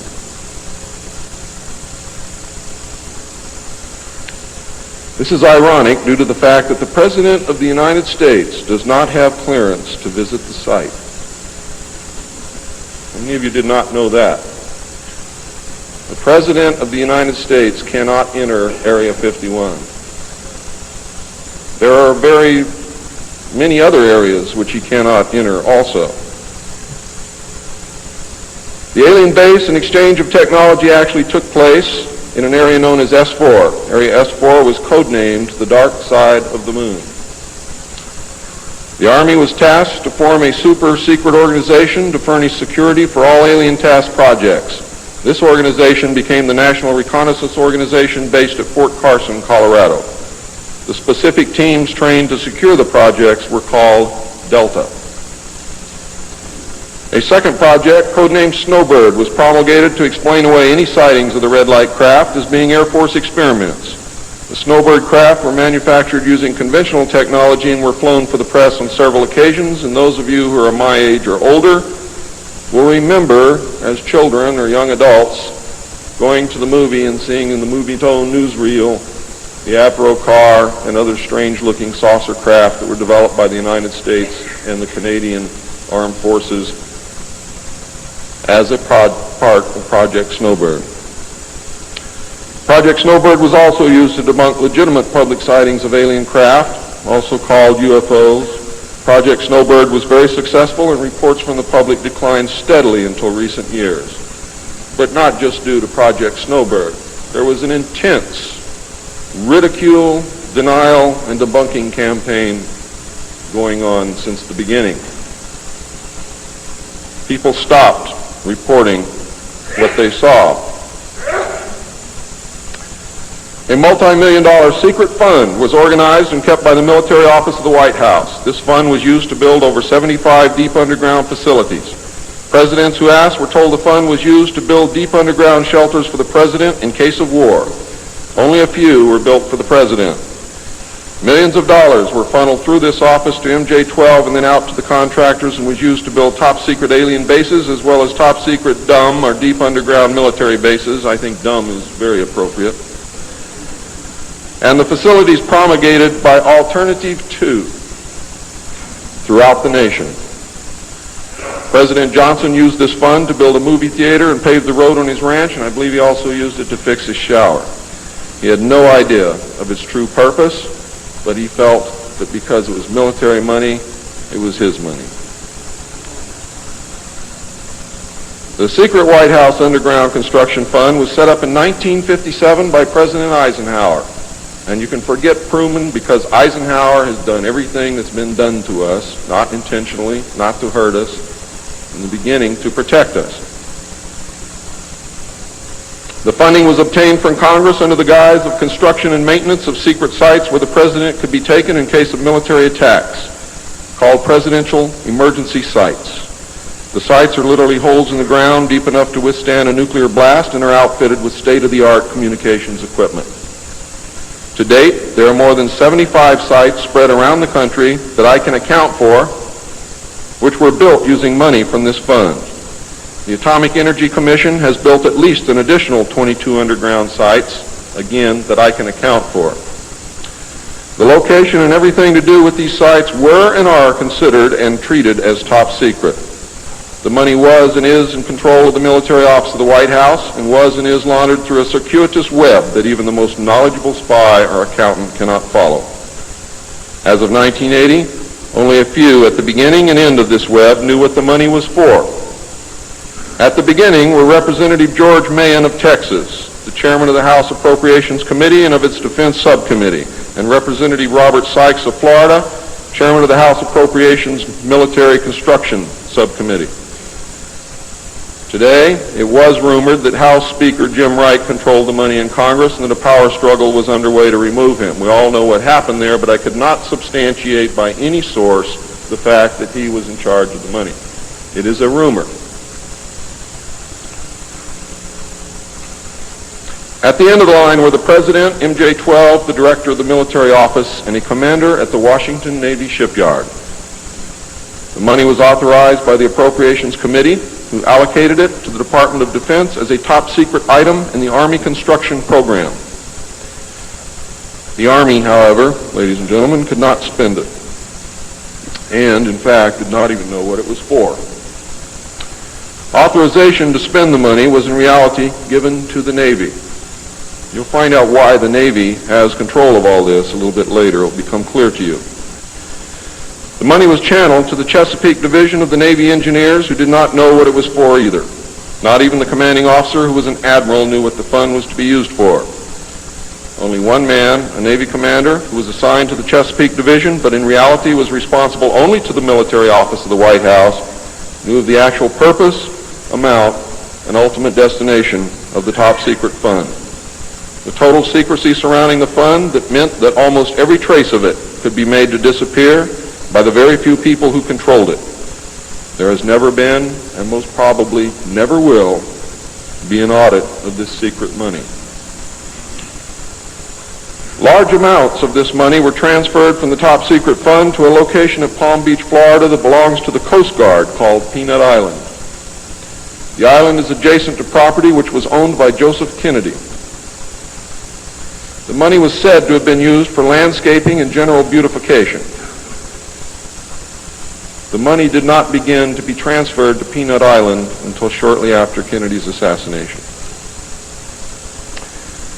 This is ironic due to the fact that the President of the United States does not have clearance to visit the site. Many of you did not know that. The President of the United States cannot enter Area 51. There are very many other areas which he cannot enter also. The alien base and exchange of technology actually took place in an area known as S4. Area S4 was codenamed the Dark Side of the Moon. The Army was tasked to form a super secret organization to furnish security for all alien task projects. This organization became the National Reconnaissance Organization based at Fort Carson, Colorado. The specific teams trained to secure the projects were called Delta. A second project, codenamed Snowbird, was promulgated to explain away any sightings of the red light craft as being Air Force experiments. The Snowbird craft were manufactured using conventional technology and were flown for the press on several occasions, and those of you who are my age or older will remember, as children or young adults, going to the movie and seeing in the Movie-Tone newsreel the Avro car and other strange-looking saucer craft that were developed by the United States and the Canadian Armed Forces as a part of Project Snowbird. Project Snowbird was also used to debunk legitimate public sightings of alien craft, also called UFOs. Project Snowbird was very successful, and reports from the public declined steadily until recent years. But not just due to Project Snowbird. There was an intense ridicule, denial, and debunking campaign going on since the beginning. People stopped reporting what they saw. A multi-million-dollar secret fund was organized and kept by the military office of the White House. This fund was used to build over 75 deep underground facilities. Presidents who asked were told the fund was used to build deep underground shelters for the president in case of war. Only a few were built for the president. Millions of dollars were funneled through this office to MJ-12 and then out to the contractors, and was used to build top-secret alien bases as well as top-secret dumb or deep underground military bases. I think dumb is very appropriate. And the facilities promulgated by Alternative 2 throughout the nation. President Johnson used this fund to build a movie theater and pave the road on his ranch, and I believe he also used it to fix his shower. He had no idea of its true purpose, but he felt that because it was military money, it was his money. The secret White House Underground Construction Fund was set up in 1957 by President Eisenhower. And you can forget Truman, because Eisenhower has done everything that's been done to us, not intentionally, not to hurt us, in the beginning to protect us. The funding was obtained from Congress under the guise of construction and maintenance of secret sites where the president could be taken in case of military attacks, called presidential emergency sites. The sites are literally holes in the ground deep enough to withstand a nuclear blast and are outfitted with state-of-the-art communications equipment. To date, there are more than 75 sites spread around the country that I can account for, which were built using money from this fund. The Atomic Energy Commission has built at least an additional 22 underground sites, again, that I can account for. The location and everything to do with these sites were and are considered and treated as top secret. The money was and is in control of the military office of the White House, and was and is laundered through a circuitous web that even the most knowledgeable spy or accountant cannot follow. As of 1980, only a few at the beginning and end of this web knew what the money was for. At the beginning were Representative George Mahan of Texas, the chairman of the House Appropriations Committee and of its Defense Subcommittee, and Representative Robert Sykes of Florida, chairman of the House Appropriations Military Construction Subcommittee. Today, it was rumored that House Speaker Jim Wright controlled the money in Congress and that a power struggle was underway to remove him. We all know what happened there, but I could not substantiate by any source the fact that he was in charge of the money. It is a rumor. At the end of the line were the President, MJ-12, the Director of the Military Office, and a commander at the Washington Navy Shipyard. The money was authorized by the Appropriations Committee, who allocated it to the Department of Defense as a top-secret item in the Army construction program. The Army, however, ladies and gentlemen, could not spend it, and, in fact, did not even know what it was for. Authorization to spend the money was in reality given to the Navy. You'll find out why the Navy has control of all this a little bit later. It will become clear to you. The money was channeled to the Chesapeake Division of the Navy Engineers, who did not know what it was for either. Not even the commanding officer, who was an admiral, knew what the fund was to be used for. Only one man, a Navy commander, who was assigned to the Chesapeake Division, but in reality was responsible only to the military office of the White House, knew of the actual purpose, amount, and ultimate destination of the top-secret fund. The total secrecy surrounding the fund that meant that almost every trace of it could be made to disappear by the very few people who controlled it. There has never been, and most probably never will, be an audit of this secret money. Large amounts of this money were transferred from the top secret fund to a location at Palm Beach, Florida that belongs to the Coast Guard called Peanut Island. The island is adjacent to property which was owned by Joseph Kennedy. The money was said to have been used for landscaping and general beautification. The money did not begin to be transferred to Peanut Island until shortly after Kennedy's assassination.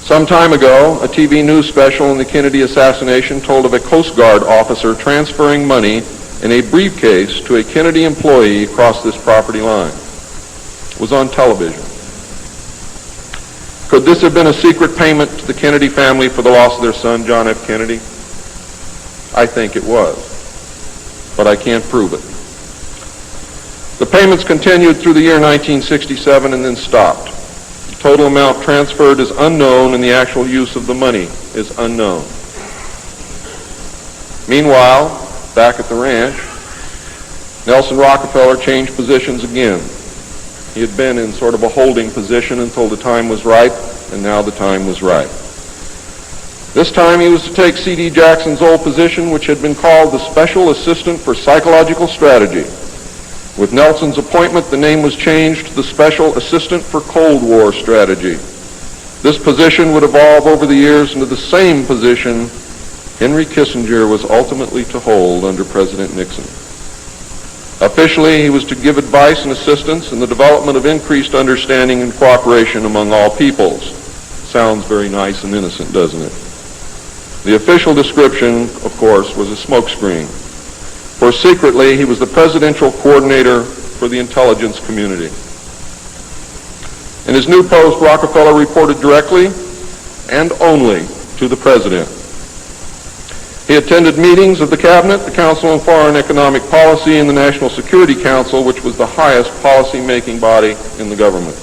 Some time ago, a TV news special on the Kennedy assassination told of a Coast Guard officer transferring money in a briefcase to a Kennedy employee across this property line. It was on television. Could this have been a secret payment to the Kennedy family for the loss of their son, John F. Kennedy? I think it was, but I can't prove it. The payments continued through the year 1967 and then stopped. The total amount transferred is unknown and the actual use of the money is unknown. Meanwhile, back at the ranch, Nelson Rockefeller changed positions again. He had been in sort of a holding position until the time was ripe, and now the time was right. This time he was to take C.D. Jackson's old position, which had been called the Special Assistant for Psychological Strategy. With Nelson's appointment, the name was changed to the Special Assistant for Cold War Strategy. This position would evolve over the years into the same position Henry Kissinger was ultimately to hold under President Nixon. Officially, he was to give advice and assistance in the development of increased understanding and cooperation among all peoples. Sounds very nice and innocent, doesn't it? The official description, of course, was a smokescreen. For secretly, he was the presidential coordinator for the intelligence community. In his new post, Rockefeller reported directly and only to the president. He attended meetings of the Cabinet, the Council on Foreign Economic Policy, and the National Security Council, which was the highest policy-making body in the government.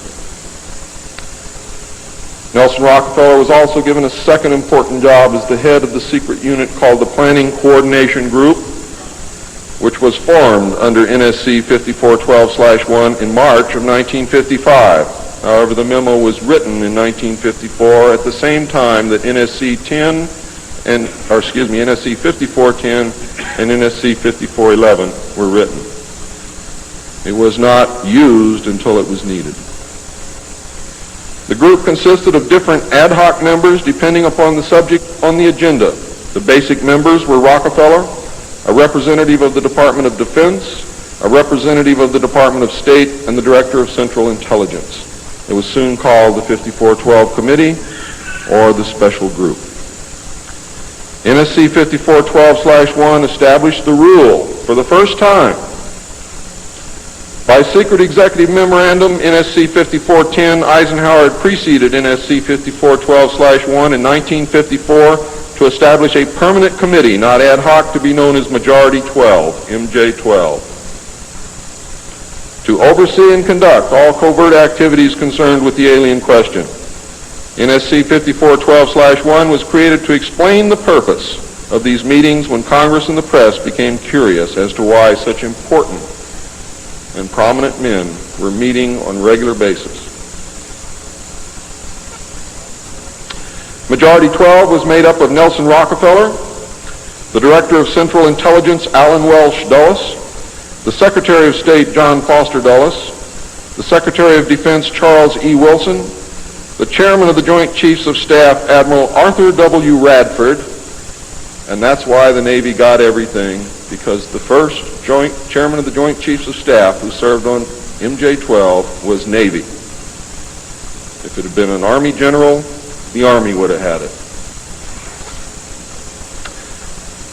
Nelson Rockefeller was also given a second important job as the head of the secret unit called the Planning Coordination Group, which was formed under NSC 5412/1 in March of 1955. However, the memo was written in 1954 at the same time that NSC 5410 and NSC 5411 were written. It was not used until it was needed. The group consisted of different ad hoc members depending upon the subject on the agenda. The basic members were Rockefeller, a representative of the Department of Defense, a representative of the Department of State, and the Director of Central Intelligence. It was soon called the 5412 Committee or the Special Group. NSC 5412/1 established the rule for the first time by secret executive memorandum. NSC 5410, Eisenhower had preceded NSC 5412/1 in 1954 to establish a permanent committee, not ad hoc, to be known as Majority 12, MJ12, to oversee and conduct all covert activities concerned with the alien question. NSC 5412/1 was created to explain the purpose of these meetings when Congress and the press became curious as to why such important and prominent men were meeting on a regular basis. Majority 12 was made up of Nelson Rockefeller, the Director of Central Intelligence Allen Welsh Dulles, the Secretary of State John Foster Dulles, the Secretary of Defense Charles E. Wilson, the Chairman of the Joint Chiefs of Staff Admiral Arthur W. Radford, and that's why the Navy got everything, because the first Chairman of the Joint Chiefs of Staff who served on MJ-12 was Navy. If it had been an Army general, the Army would have had it.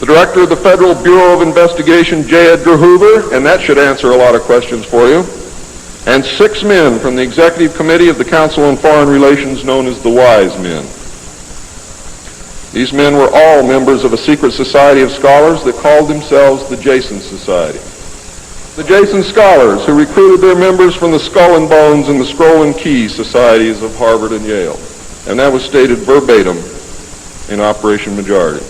The Director of the Federal Bureau of Investigation, J. Edgar Hoover, and that should answer a lot of questions for you, and 6 men from the Executive Committee of the Council on Foreign Relations known as the Wise Men. These men were all members of a secret society of scholars that called themselves the Jason Society. The Jason Scholars, who recruited their members from the Skull and Bones and the Scroll and Key societies of Harvard and Yale. And that was stated verbatim in Operation Majority.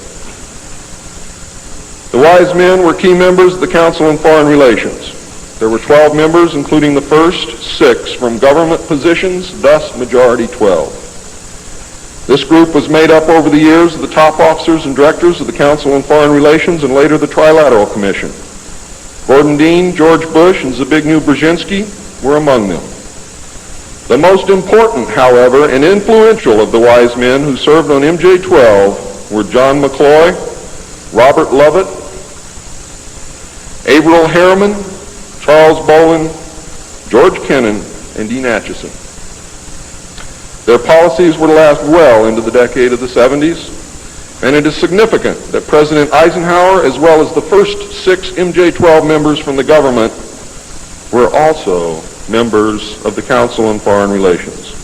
The Wise Men were key members of the Council on Foreign Relations. There were 12 members, including the first 6 from government positions, thus Majority 12. This group was made up over the years of the top officers and directors of the Council on Foreign Relations and later the Trilateral Commission. Gordon Dean, George Bush, and Zbigniew Brzezinski were among them. The most important, however, and influential of the Wise Men who served on MJ-12 were John McCloy, Robert Lovett, Averill Harriman, Charles Bolin, George Kennan, and Dean Acheson. Their policies were to last well into the decade of the 70s, and it is significant that President Eisenhower, as well as the first 6 MJ-12 members from the government, were also members of the Council on Foreign Relations.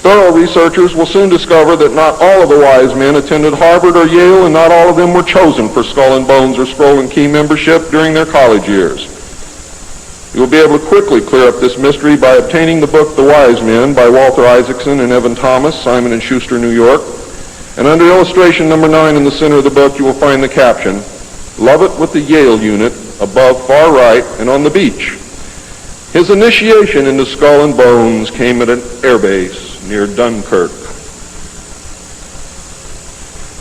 Thorough researchers will soon discover that not all of the Wise Men attended Harvard or Yale, and not all of them were chosen for Skull and Bones or Scroll and Key membership during their college years. You will be able to quickly clear up this mystery by obtaining the book The Wise Men by Walter Isaacson and Evan Thomas, Simon & Schuster, New York. And under illustration number 9 in the center of the book, you will find the caption, "Lovett with the Yale unit, above far right and on the beach. His initiation into Skull and Bones came at an airbase near Dunkirk."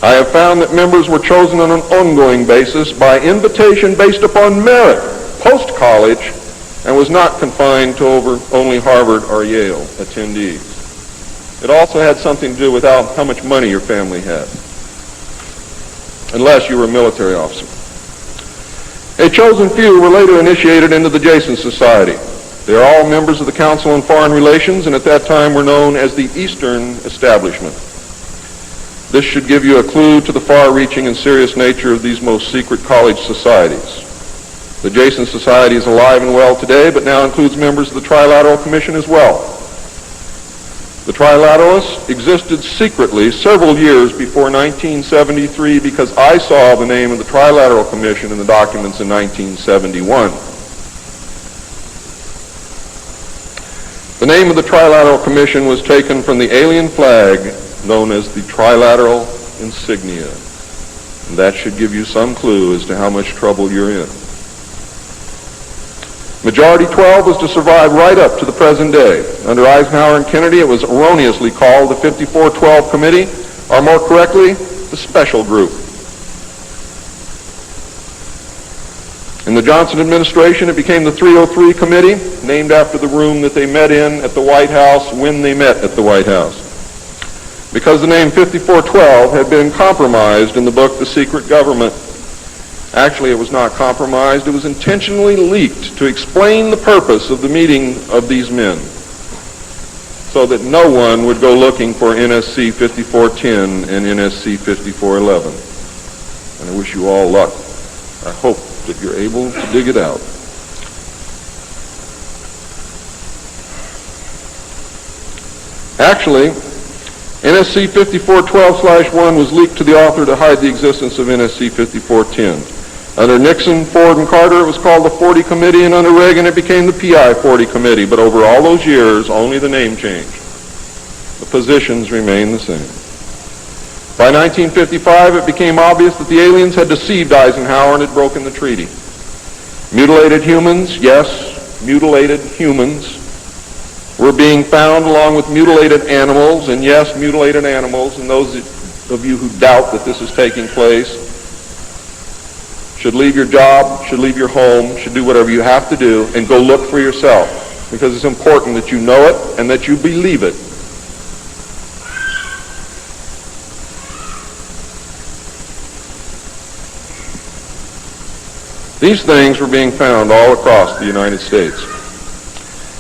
I have found that members were chosen on an ongoing basis by invitation based upon merit, post-college, and was not confined to only Harvard or Yale attendees. It also had something to do with how much money your family had, unless you were a military officer. A chosen few were later initiated into the Jason Society. They are all members of the Council on Foreign Relations, and at that time were known as the Eastern Establishment. This should give you a clue to the far-reaching and serious nature of these most secret college societies. The Jason Society is alive and well today, but now includes members of the Trilateral Commission as well. The Trilateralists existed secretly several years before 1973 because I saw the name of the Trilateral Commission in the documents in 1971. The name of the Trilateral Commission was taken from the alien flag known as the Trilateral Insignia. And that should give you some clue as to how much trouble you're in. Majority 12 was to survive right up to the present day. Under Eisenhower and Kennedy, it was erroneously called the 5412 Committee, or more correctly, the Special Group. In the Johnson administration, it became the 303 Committee, named after the room that they met in at the White House when they met at the White House. Because the name 5412 had been compromised in the book The Secret Government. Actually, it was not compromised. It was intentionally leaked to explain the purpose of the meeting of these men. so that no one would go looking for NSC 5410 and NSC 5411. And I wish you all luck. I hope that you're able to dig it out. Actually, NSC 5412/1 was leaked to the author to hide the existence of NSC 5410. Under Nixon, Ford, and Carter, it was called the 40 Committee, and under Reagan, it became the PI 40 Committee. But over all those years, only the name changed. The positions remained the same. By 1955, it became obvious that the aliens had deceived Eisenhower and had broken the treaty. Mutilated humans, yes, mutilated humans, were being found along with mutilated animals, and yes, mutilated animals, and those of you who doubt that this is taking place should leave your job, should leave your home, should do whatever you have to do, and go look for yourself, because it's important that you know it and that you believe it. These things were being found all across the United States.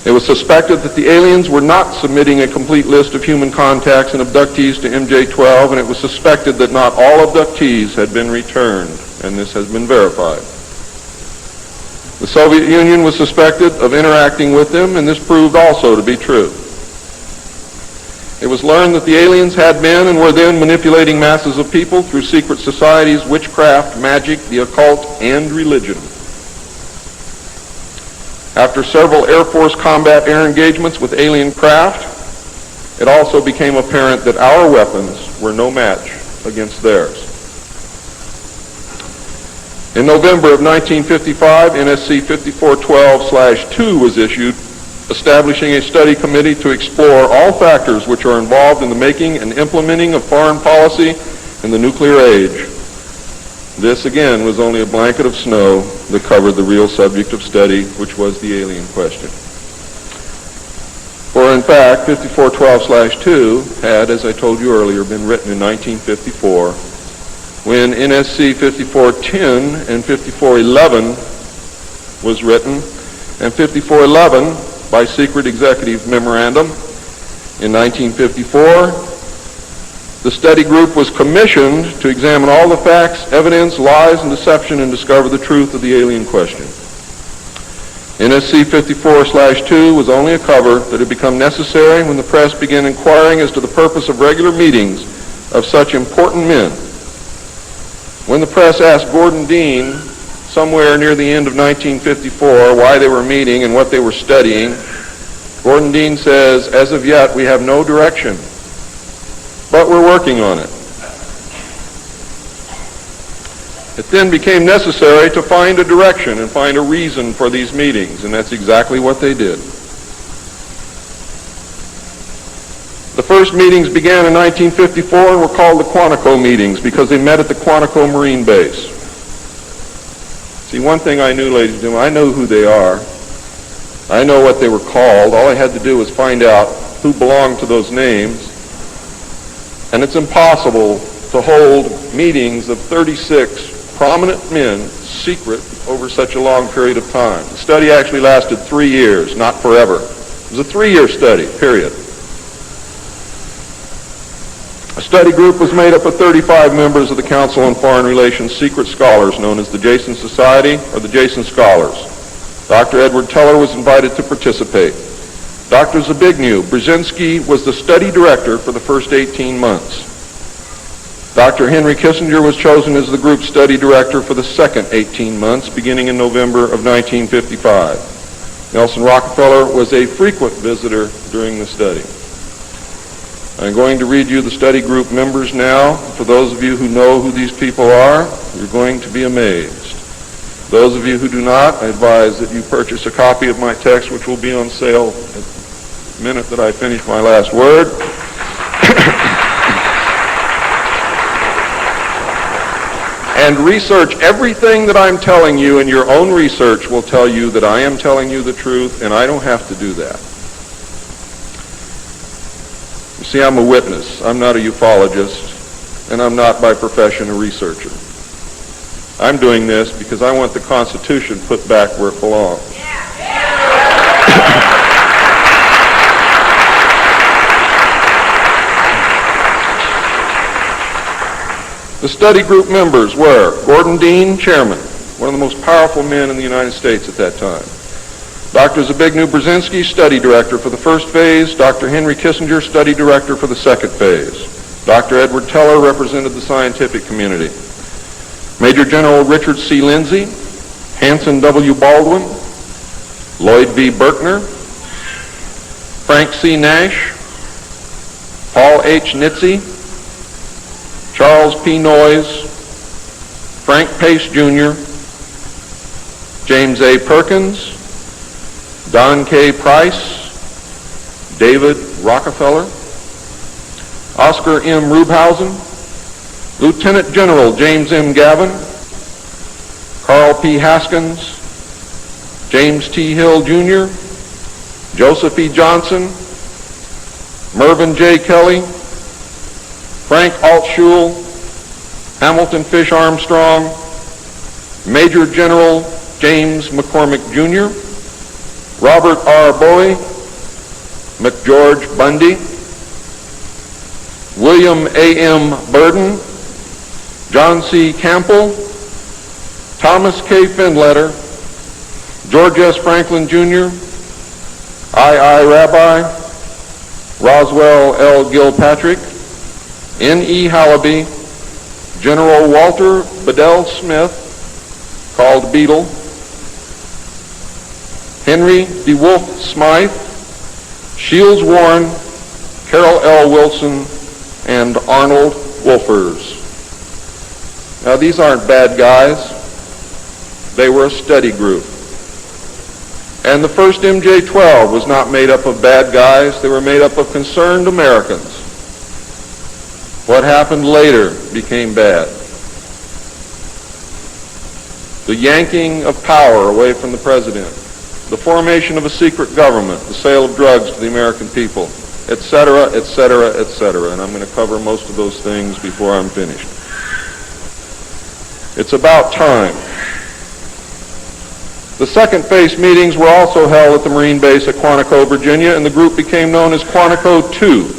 It was suspected that the aliens were not submitting a complete list of human contacts and abductees to MJ-12, and it was suspected that not all abductees had been returned, and this has been verified. The Soviet Union was suspected of interacting with them, and this proved also to be true. It was learned that the aliens had been and were then manipulating masses of people through secret societies, witchcraft, magic, the occult, and religion. After several Air Force combat air engagements with alien craft, it also became apparent that our weapons were no match against theirs. In November of 1955, NSC 5412/2 was issued, establishing a study committee to explore all factors which are involved in the making and implementing of foreign policy in the nuclear age. This, again, was only a blanket of snow that covered the real subject of study, which was the alien question. For, in fact, 5412/2 had, as I told you earlier, been written in 1954, when NSC 5410 and 5411 was written, and 5411, by secret executive memorandum in 1954, the study group was commissioned to examine all the facts, evidence, lies, and deception and discover the truth of the alien question. NSC 54/2 was only a cover that had become necessary when the press began inquiring as to the purpose of regular meetings of such important men. When the press asked Gordon Dean, somewhere near the end of 1954, why they were meeting and what they were studying, Gordon Dean says, "As of yet, we have no direction, but we're working on it." It then became necessary to find a direction and find a reason for these meetings, and that's exactly what they did. The first meetings began in 1954 and were called the Quantico meetings because they met at the Quantico Marine Base. See, one thing I knew, ladies and gentlemen, I know who they are. I know what they were called. All I had to do was find out who belonged to those names. And it's impossible to hold meetings of 36 prominent men secret over such a long period of time. The study actually lasted 3 years, not forever. It was a 3-year study, period. A study group was made up of 35 members of the Council on Foreign Relations secret scholars known as the Jason Society or the Jason Scholars. Dr. Edward Teller was invited to participate. Dr. Zbigniew Brzezinski was the study director for the first 18 months. Dr. Henry Kissinger was chosen as the group study director for the second 18 months, beginning in November of 1955. Nelson Rockefeller was a frequent visitor during the study. I'm going to read you the study group members now. For those of you who know who these people are, you're going to be amazed. Those of you who do not, I advise that you purchase a copy of my text, which will be on sale at the minute that I finish my last word. And research everything that I'm telling you, and your own research will tell you that I am telling you the truth, and I don't have to do that. You see, I'm a witness. I'm not a ufologist, and I'm not by profession a researcher. I'm doing this because I want the Constitution put back where it belongs. The study group members were Gordon Dean, chairman, one of the most powerful men in the United States at that time. Dr. Zbigniew Brzezinski, study director for the first phase. Dr. Henry Kissinger, study director for the second phase. Dr. Edward Teller represented the scientific community. Major General Richard C. Lindsay, Hanson W. Baldwin, Lloyd V. Berkner, Frank C. Nash, Paul H. Nitze, Charles P. Noyes, Frank Pace Jr., James A. Perkins, Don K. Price, David Rockefeller, Oscar M. Rubhausen, Lieutenant General James M. Gavin, Carl P. Haskins, James T. Hill Jr., Joseph E. Johnson, Mervyn J. Kelly, Frank Altschul, Hamilton Fish Armstrong, Major General James McCormick Jr., Robert R. Bowie, McGeorge Bundy, William A. M. Burden, John C. Campbell, Thomas K. Findletter, George S. Franklin Jr., I. Rabbi, Roswell L. Gilpatrick, N. E. Hallaby, General Walter Bedell Smith, called Beetle, Henry DeWolf Smythe, Shields Warren, Carol L. Wilson, and Arnold Wolfers. Now, these aren't bad guys. They were a study group. And the first MJ-12 was not made up of bad guys. They were made up of concerned Americans. What happened later became bad. The yanking of power away from the president, the formation of a secret government, the sale of drugs to the American people, etc., etc., etc. And I'm going to cover most of those things before I'm finished. It's about time. The second phase meetings were also held at the Marine base at Quantico, Virginia, and the group became known as Quantico II.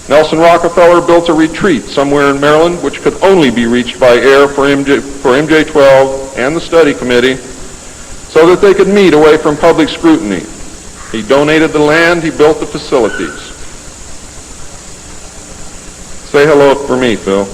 Nelson Rockefeller built a retreat somewhere in Maryland which could only be reached by air for MJ-12 and the study committee so that they could meet away from public scrutiny. He donated the land, he built the facilities. Say hello for me, Phil.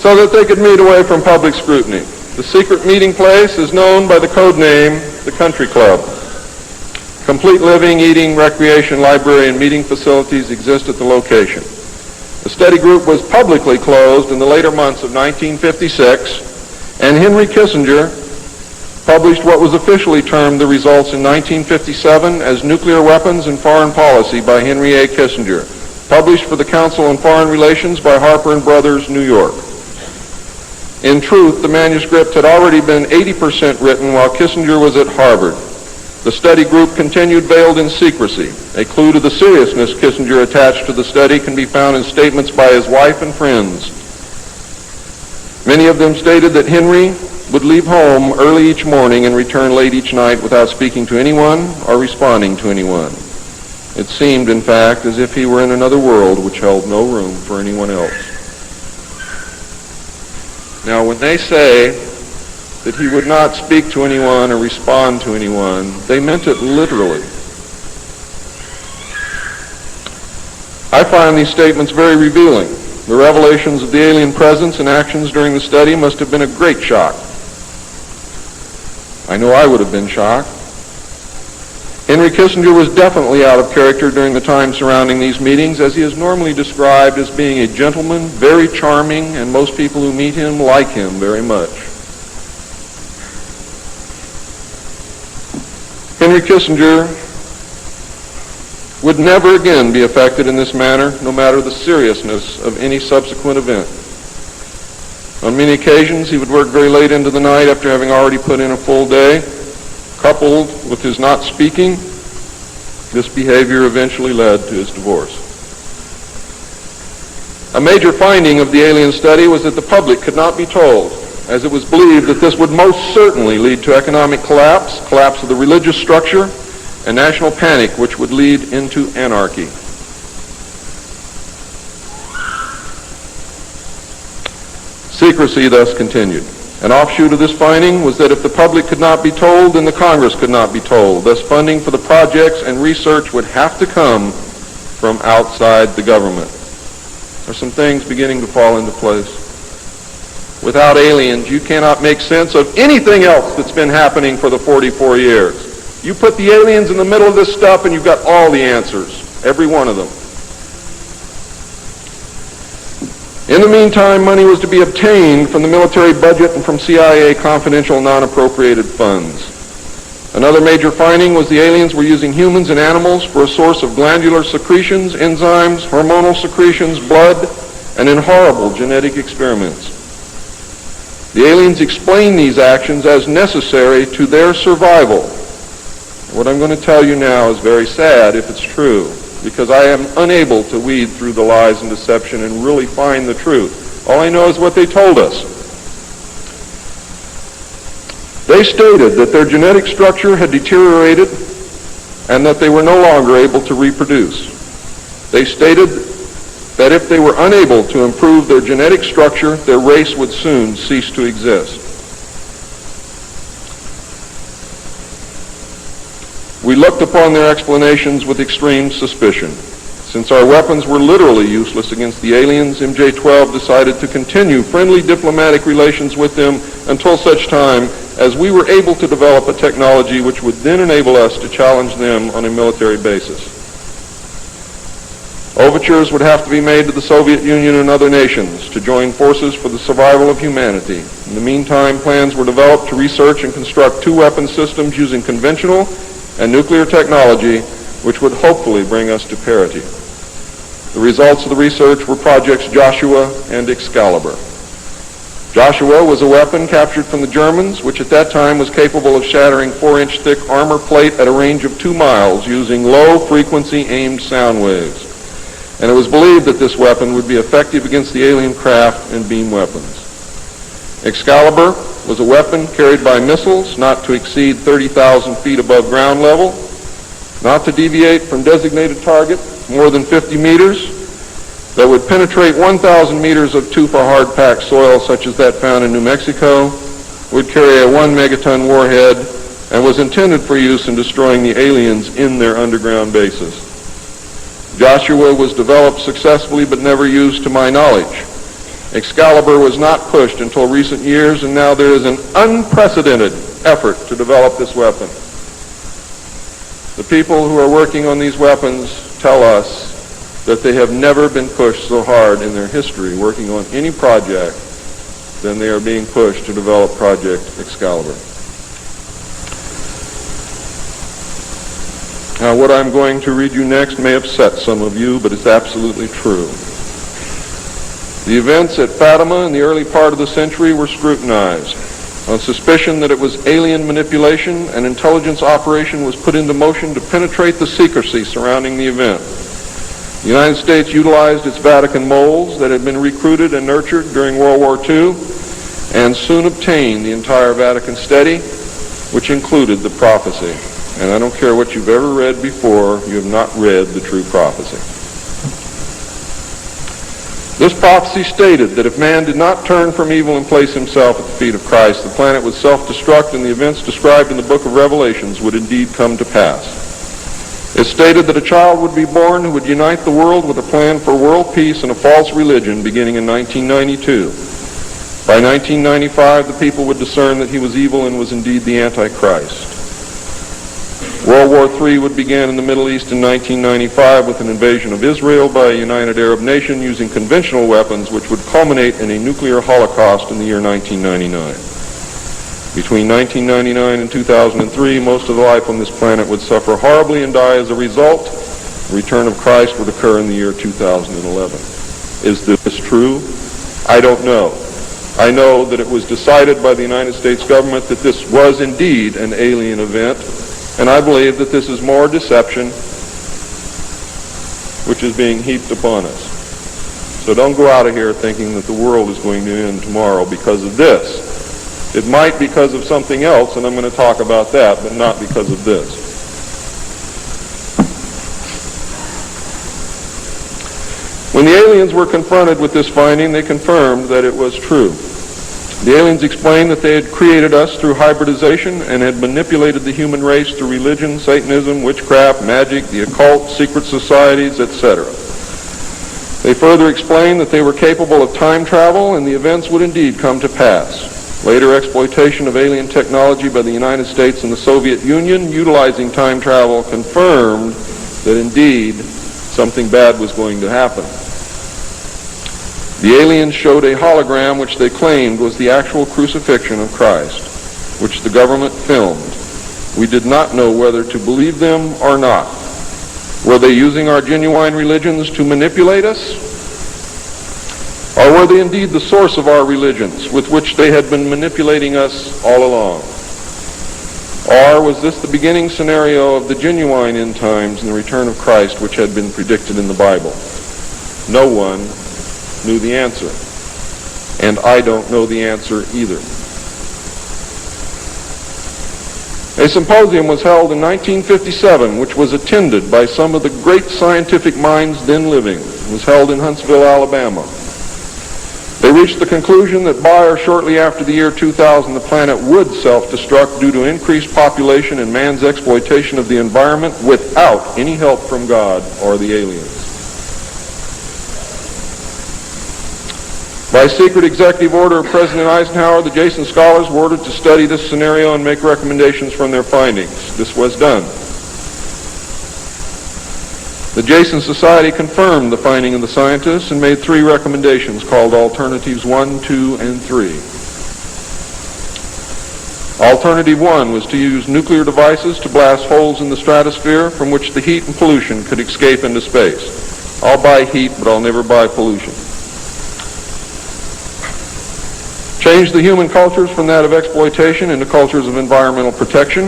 So that they could meet away from public scrutiny. The secret meeting place is known by the code name, the Country Club. Complete living, eating, recreation, library, and meeting facilities exist at the location. The study group was publicly closed in the later months of 1956, and Henry Kissinger published what was officially termed the results in 1957 as Nuclear Weapons and Foreign Policy by Henry A. Kissinger, published for the Council on Foreign Relations by Harper & Brothers, New York. In truth, the manuscript had already been 80% written while Kissinger was at Harvard. The study group continued veiled in secrecy. A clue to the seriousness Kissinger attached to the study can be found in statements by his wife and friends. Many of them stated that Henry would leave home early each morning and return late each night without speaking to anyone or responding to anyone. It seemed, in fact, as if he were in another world which held no room for anyone else. Now, when they say that he would not speak to anyone or respond to anyone, they meant it literally. I find these statements very revealing. The revelations of the alien presence and actions during the study must have been a great shock. I know I would have been shocked. Henry Kissinger was definitely out of character during the time surrounding these meetings, as he is normally described as being a gentleman, very charming, and most people who meet him like him very much. Henry Kissinger would never again be affected in this manner, no matter the seriousness of any subsequent event. On many occasions, he would work very late into the night after having already put in a full day. Coupled with his not speaking, this behavior eventually led to his divorce. A major finding of the alien study was that the public could not be told as it was believed that this would most certainly lead to economic collapse of the religious structure, and national panic, which would lead into anarchy. Secrecy thus continued. An offshoot of this finding was that if the public could not be told, then the Congress could not be told. Thus, funding for the projects and research would have to come from outside the government. There are some things beginning to fall into place. Without aliens, you cannot make sense of anything else that's been happening for the 44 years. You put the aliens in the middle of this stuff and you've got all the answers, every one of them. In the meantime, money was to be obtained from the military budget and from CIA confidential non-appropriated funds. Another major finding was the aliens were using humans and animals for a source of glandular secretions, enzymes, hormonal secretions, blood, and in horrible genetic experiments. The aliens explain these actions as necessary to their survival. What I'm going to tell you now is very sad if it's true, because I am unable to weed through the lies and deception and really find the truth. All I know is what they told us. They stated that their genetic structure had deteriorated and that they were no longer able to reproduce. They stated that if they were unable to improve their genetic structure, their race would soon cease to exist. We looked upon their explanations with extreme suspicion. Since our weapons were literally useless against the aliens, MJ-12 decided to continue friendly diplomatic relations with them until such time as we were able to develop a technology which would then enable us to challenge them on a military basis. Overtures would have to be made to the Soviet Union and other nations to join forces for the survival of humanity. In the meantime, plans were developed to research and construct two weapon systems using conventional and nuclear technology, which would hopefully bring us to parity. The results of the research were projects Joshua and Excalibur. Joshua was a weapon captured from the Germans, which at that time was capable of shattering 4-inch thick armor plate at a range of 2 miles using low-frequency aimed sound waves. And it was believed that this weapon would be effective against the alien craft and beam weapons. Excalibur was a weapon carried by missiles not to exceed 30,000 feet above ground level, not to deviate from designated target more than 50 meters, that would penetrate 1,000 meters of tufa hard-packed soil such as that found in New Mexico, would carry a 1 megaton warhead, and was intended for use in destroying the aliens in their underground bases. Joshua was developed successfully but never used to my knowledge. Excalibur was not pushed until recent years, and now there is an unprecedented effort to develop this weapon. The people who are working on these weapons tell us that they have never been pushed so hard in their history working on any project than they are being pushed to develop Project Excalibur. Now, what I'm going to read you next may upset some of you, but it's absolutely true. The events at Fatima in the early part of the century were scrutinized. On suspicion that it was alien manipulation, an intelligence operation was put into motion to penetrate the secrecy surrounding the event. The United States utilized its Vatican moles that had been recruited and nurtured during World War II and soon obtained the entire Vatican study, which included the prophecy. And I don't care what you've ever read before, you have not read the true prophecy. This prophecy stated that if man did not turn from evil and place himself at the feet of Christ, the planet would self-destruct and the events described in the book of Revelations would indeed come to pass. It stated that a child would be born who would unite the world with a plan for world peace and a false religion beginning in 1992. By 1995, the people would discern that he was evil and was indeed the Antichrist. World War III would begin in the Middle East in 1995 with an invasion of Israel by a united Arab nation using conventional weapons, which would culminate in a nuclear holocaust in the year 1999. Between 1999 and 2003, most of the life on this planet would suffer horribly and die as a result. The return of Christ would occur in the year 2011. Is this true? I don't know. I know that it was decided by the United States government that this was indeed an alien event, and I believe that this is more deception which is being heaped upon us. So don't go out of here thinking that the world is going to end tomorrow because of this. It might because of something else, and I'm going to talk about that, but not because of this. When the aliens were confronted with this finding, they confirmed that it was true. The aliens explained that they had created us through hybridization and had manipulated the human race through religion, Satanism, witchcraft, magic, the occult, secret societies, etc. They further explained that they were capable of time travel and the events would indeed come to pass. Later exploitation of alien technology by the United States and the Soviet Union utilizing time travel confirmed that indeed something bad was going to happen. The aliens showed a hologram which they claimed was the actual crucifixion of Christ, which the government filmed. We did not know whether to believe them or not. Were they using our genuine religions to manipulate us? Or were they indeed the source of our religions with which they had been manipulating us all along? Or was this the beginning scenario of the genuine end times and the return of Christ which had been predicted in the Bible? No one knew the answer, and I don't know the answer either. A symposium was held in 1957, which was attended by some of the great scientific minds then living. It was held in Huntsville, Alabama. They reached the conclusion that by or shortly after the year 2000, the planet would self-destruct due to increased population and man's exploitation of the environment without any help from God or the aliens. By secret executive order of President Eisenhower, the Jason scholars were ordered to study this scenario and make recommendations from their findings. This was done. The Jason Society confirmed the finding of the scientists and made 3 recommendations called Alternatives 1, 2, and 3. Alternative 1 was to use nuclear devices to blast holes in the stratosphere from which the heat and pollution could escape into space. I'll buy heat, but I'll never buy pollution. Change the human cultures from that of exploitation into cultures of environmental protection.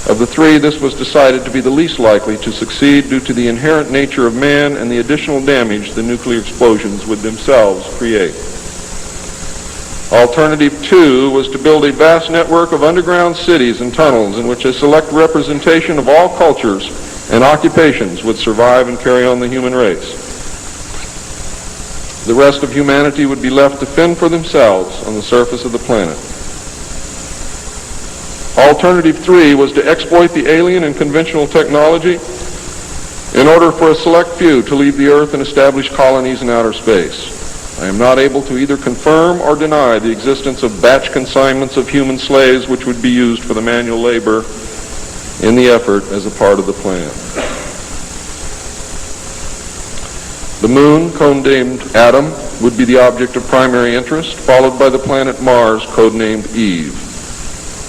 Of the 3, this was decided to be the least likely to succeed due to the inherent nature of man and the additional damage the nuclear explosions would themselves create. Alternative 2 was to build a vast network of underground cities and tunnels in which a select representation of all cultures and occupations would survive and carry on the human race. The rest of humanity would be left to fend for themselves on the surface of the planet. Alternative 3 was to exploit the alien and conventional technology in order for a select few to leave the Earth and establish colonies in outer space. I am not able to either confirm or deny the existence of batch consignments of human slaves which would be used for the manual labor in the effort as a part of the plan. The moon, codenamed Adam, would be the object of primary interest, followed by the planet Mars, codenamed Eve.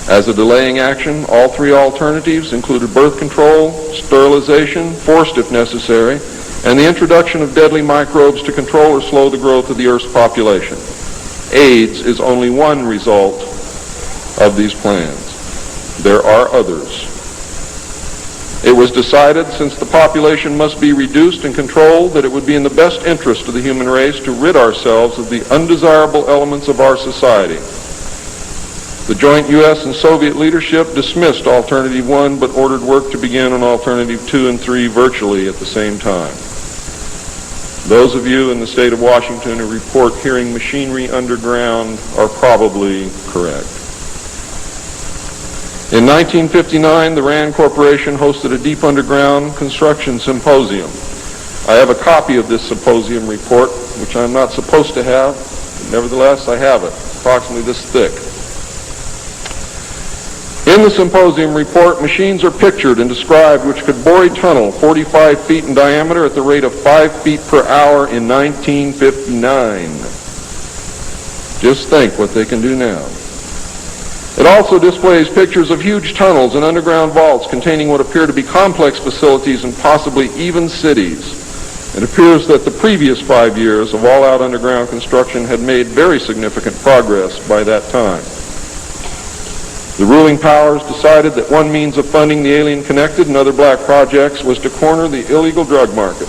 As a delaying action, all 3 alternatives included birth control, sterilization, forced if necessary, and the introduction of deadly microbes to control or slow the growth of the Earth's population. AIDS is only one result of these plans. There are others. It was decided, since the population must be reduced and controlled, that it would be in the best interest of the human race to rid ourselves of the undesirable elements of our society. The joint U.S. and Soviet leadership dismissed Alternative 1, but ordered work to begin on Alternative 2 and 3 virtually at the same time. Those of you in the state of Washington who report hearing machinery underground are probably correct. In 1959, the RAND Corporation hosted a deep underground construction symposium. I have a copy of this symposium report, which I'm not supposed to have, but nevertheless I have it, approximately this thick. In the symposium report, machines are pictured and described which could bore a tunnel 45 feet in diameter at the rate of 5 feet per hour in 1959. Just think what they can do now. It also displays pictures of huge tunnels and underground vaults containing what appear to be complex facilities and possibly even cities. It appears that the previous 5 years of all-out underground construction had made very significant progress by that time. The ruling powers decided that one means of funding the alien-connected and other black projects was to corner the illegal drug market.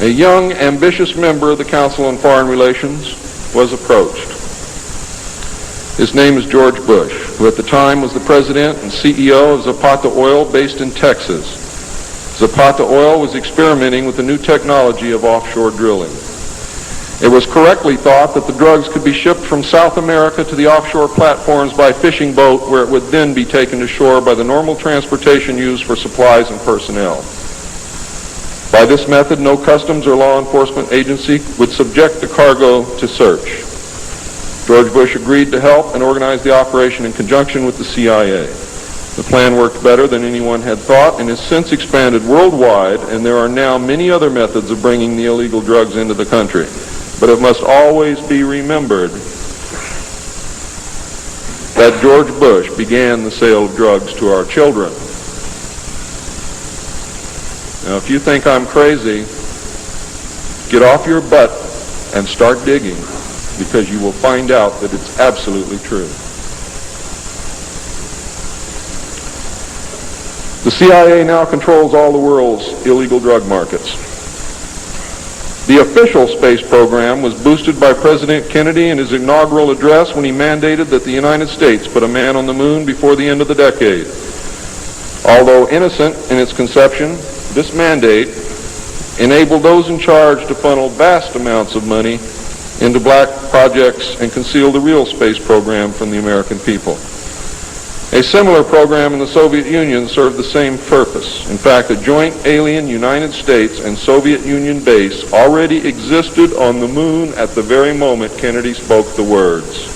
a young, ambitious member of the Council on Foreign Relations was approached. His name is George Bush, who at the time was the president and CEO of Zapata Oil based in Texas. Zapata Oil was experimenting with the new technology of offshore drilling. It was correctly thought that the drugs could be shipped from South America to the offshore platforms by fishing boat, where it would then be taken to shore by the normal transportation used for supplies and personnel. By this method, no customs or law enforcement agency would subject the cargo to search. George Bush agreed to help and organize the operation in conjunction with the CIA. The plan worked better than anyone had thought and has since expanded worldwide, and there are now many other methods of bringing the illegal drugs into the country. But it must always be remembered that George Bush began the sale of drugs to our children. Now, if you think I'm crazy, get off your butt and start digging, because you will find out that it's absolutely true. The CIA now controls all the world's illegal drug markets. The official space program was boosted by President Kennedy in his inaugural address when he mandated that the United States put a man on the moon before the end of the decade. Although innocent in its conception, this mandate enabled those in charge to funnel vast amounts of money into black projects and conceal the real space program from the American people. A similar program in the Soviet Union served the same purpose. In fact, a joint alien United States and Soviet Union base already existed on the moon at the very moment Kennedy spoke the words.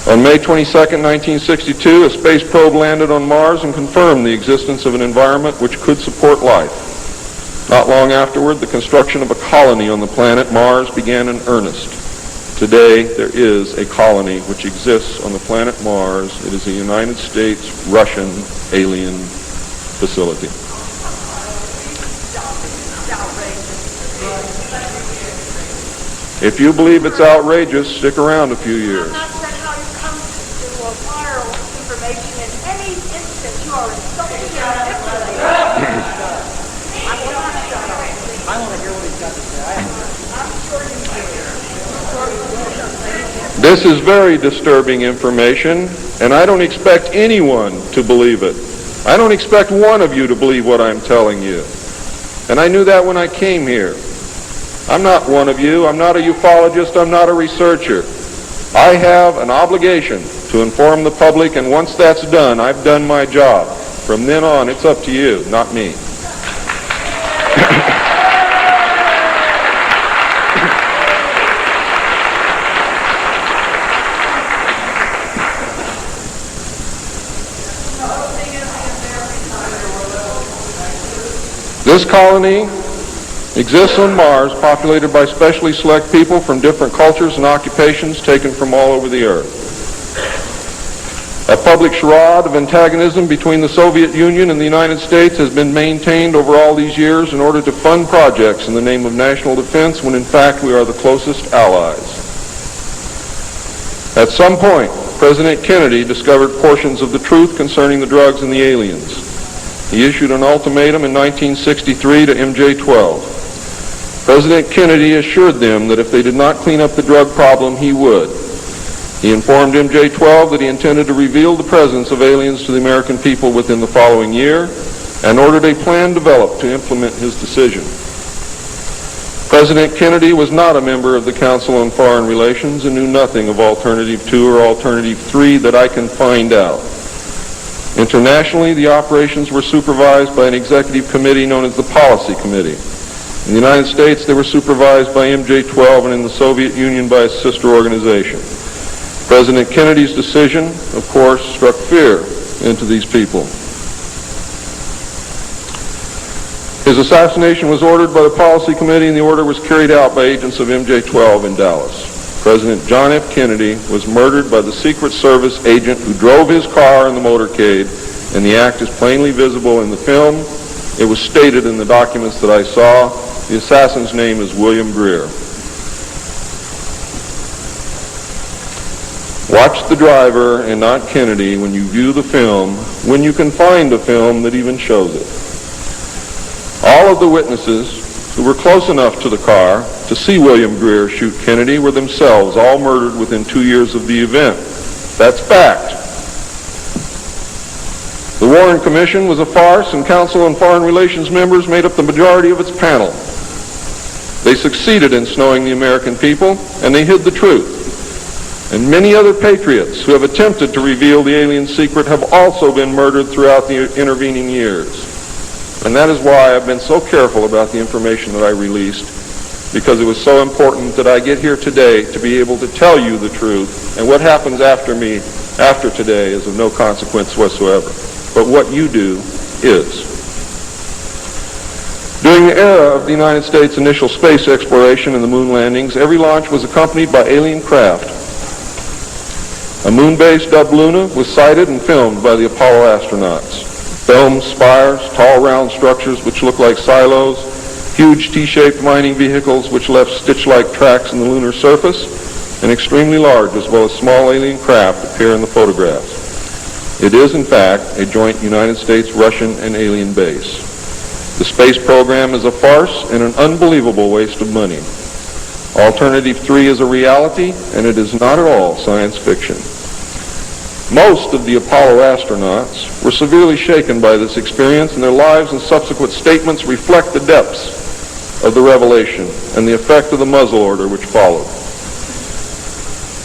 On May 22, 1962, a space probe landed on Mars and confirmed the existence of an environment which could support life. Not long afterward, the construction of a colony on the planet Mars began in earnest. Today, there is a colony which exists on the planet Mars. It is a United States-Russian alien facility. If you believe it's outrageous, stick around a few years. I'm not sure how you come to acquire information. In any instance, you are insulting and manipulating. I want to hear what he's got to say. I'm sure you do. This is very disturbing information, and I don't expect anyone to believe it. I don't expect one of you to believe what I'm telling you. And I knew that when I came here. I'm not one of you. I'm not a ufologist. I'm not a researcher. I have an obligation to inform the public, and once that's done, I've done my job. From then on, it's up to you, not me. This colony exists on Mars, populated by specially select people from different cultures and occupations taken from all over the earth. A public charade of antagonism between the Soviet Union and the United States has been maintained over all these years in order to fund projects in the name of national defense, when in fact we are the closest allies. At some point, President Kennedy discovered portions of the truth concerning the drugs and the aliens. He issued an ultimatum in 1963 to MJ-12. President Kennedy assured them that if they did not clean up the drug problem, he would. He informed MJ-12 that he intended to reveal the presence of aliens to the American people within the following year, and ordered a plan developed to implement his decision. President Kennedy was not a member of the Council on Foreign Relations and knew nothing of Alternative 2 or Alternative 3 that I can find out. Internationally, the operations were supervised by an executive committee known as the Policy Committee. In the United States, they were supervised by MJ-12, and in the Soviet Union by a sister organization. President Kennedy's decision, of course, struck fear into these people. His assassination was ordered by the Policy Committee, and the order was carried out by agents of MJ-12 in Dallas. President John F. Kennedy was murdered by the Secret Service agent who drove his car in the motorcade, and the act is plainly visible in the film. It was stated in the documents that I saw. The assassin's name is William Greer. Watch the driver and not Kennedy when you view the film, when you can find a film that even shows it. All of the witnesses who were close enough to the car to see William Greer shoot Kennedy were themselves all murdered within 2 years of the event. That's fact. The Warren Commission was a farce, and Council on Foreign Relations members made up the majority of its panel. They succeeded in snowing the American people, and they hid the truth. And many other patriots who have attempted to reveal the alien secret have also been murdered throughout the intervening years. And that is why I've been so careful about the information that I released, because it was so important that I get here today to be able to tell you the truth, and what happens after me, after today, is of no consequence whatsoever. But what you do is. During the era of the United States' initial space exploration and the moon landings, every launch was accompanied by alien craft. A moon base dubbed Luna was sighted and filmed by the Apollo astronauts. Domes, spires, tall round structures which look like silos, huge T-shaped mining vehicles which left stitch-like tracks in the lunar surface, and extremely large as well as small alien craft appear in the photographs. It is, in fact, a joint United States, Russian, and alien base. The space program is a farce and an unbelievable waste of money. Alternative 3 is a reality, and it is not at all science fiction. Most of the Apollo astronauts were severely shaken by this experience, and their lives and subsequent statements reflect the depths of the revelation and the effect of the muzzle order which followed.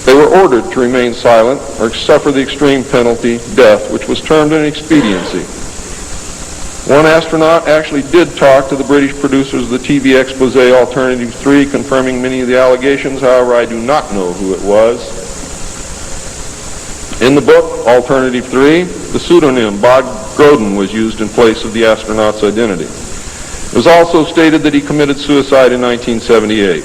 They were ordered to remain silent or suffer the extreme penalty, death, which was termed an expediency. One astronaut actually did talk to the British producers of the TV expose Alternative 3, confirming many of the allegations. However, I do not know who it was. In the book, Alternative 3, the pseudonym Bob Groden was used in place of the astronaut's identity. It was also stated that he committed suicide in 1978.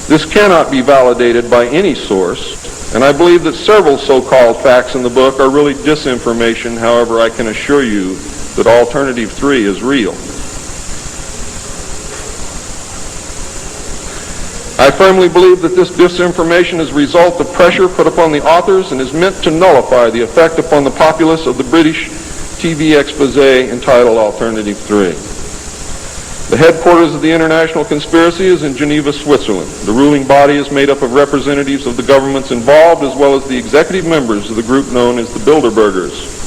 This cannot be validated by any source, and I believe that several so-called facts in the book are really disinformation. However, I can assure you that Alternative 3 is real. I firmly believe that this disinformation is a result of pressure put upon the authors and is meant to nullify the effect upon the populace of the British TV expose entitled Alternative 3. The headquarters of the international conspiracy is in Geneva, Switzerland. The ruling body is made up of representatives of the governments involved, as well as the executive members of the group known as the Bilderbergers.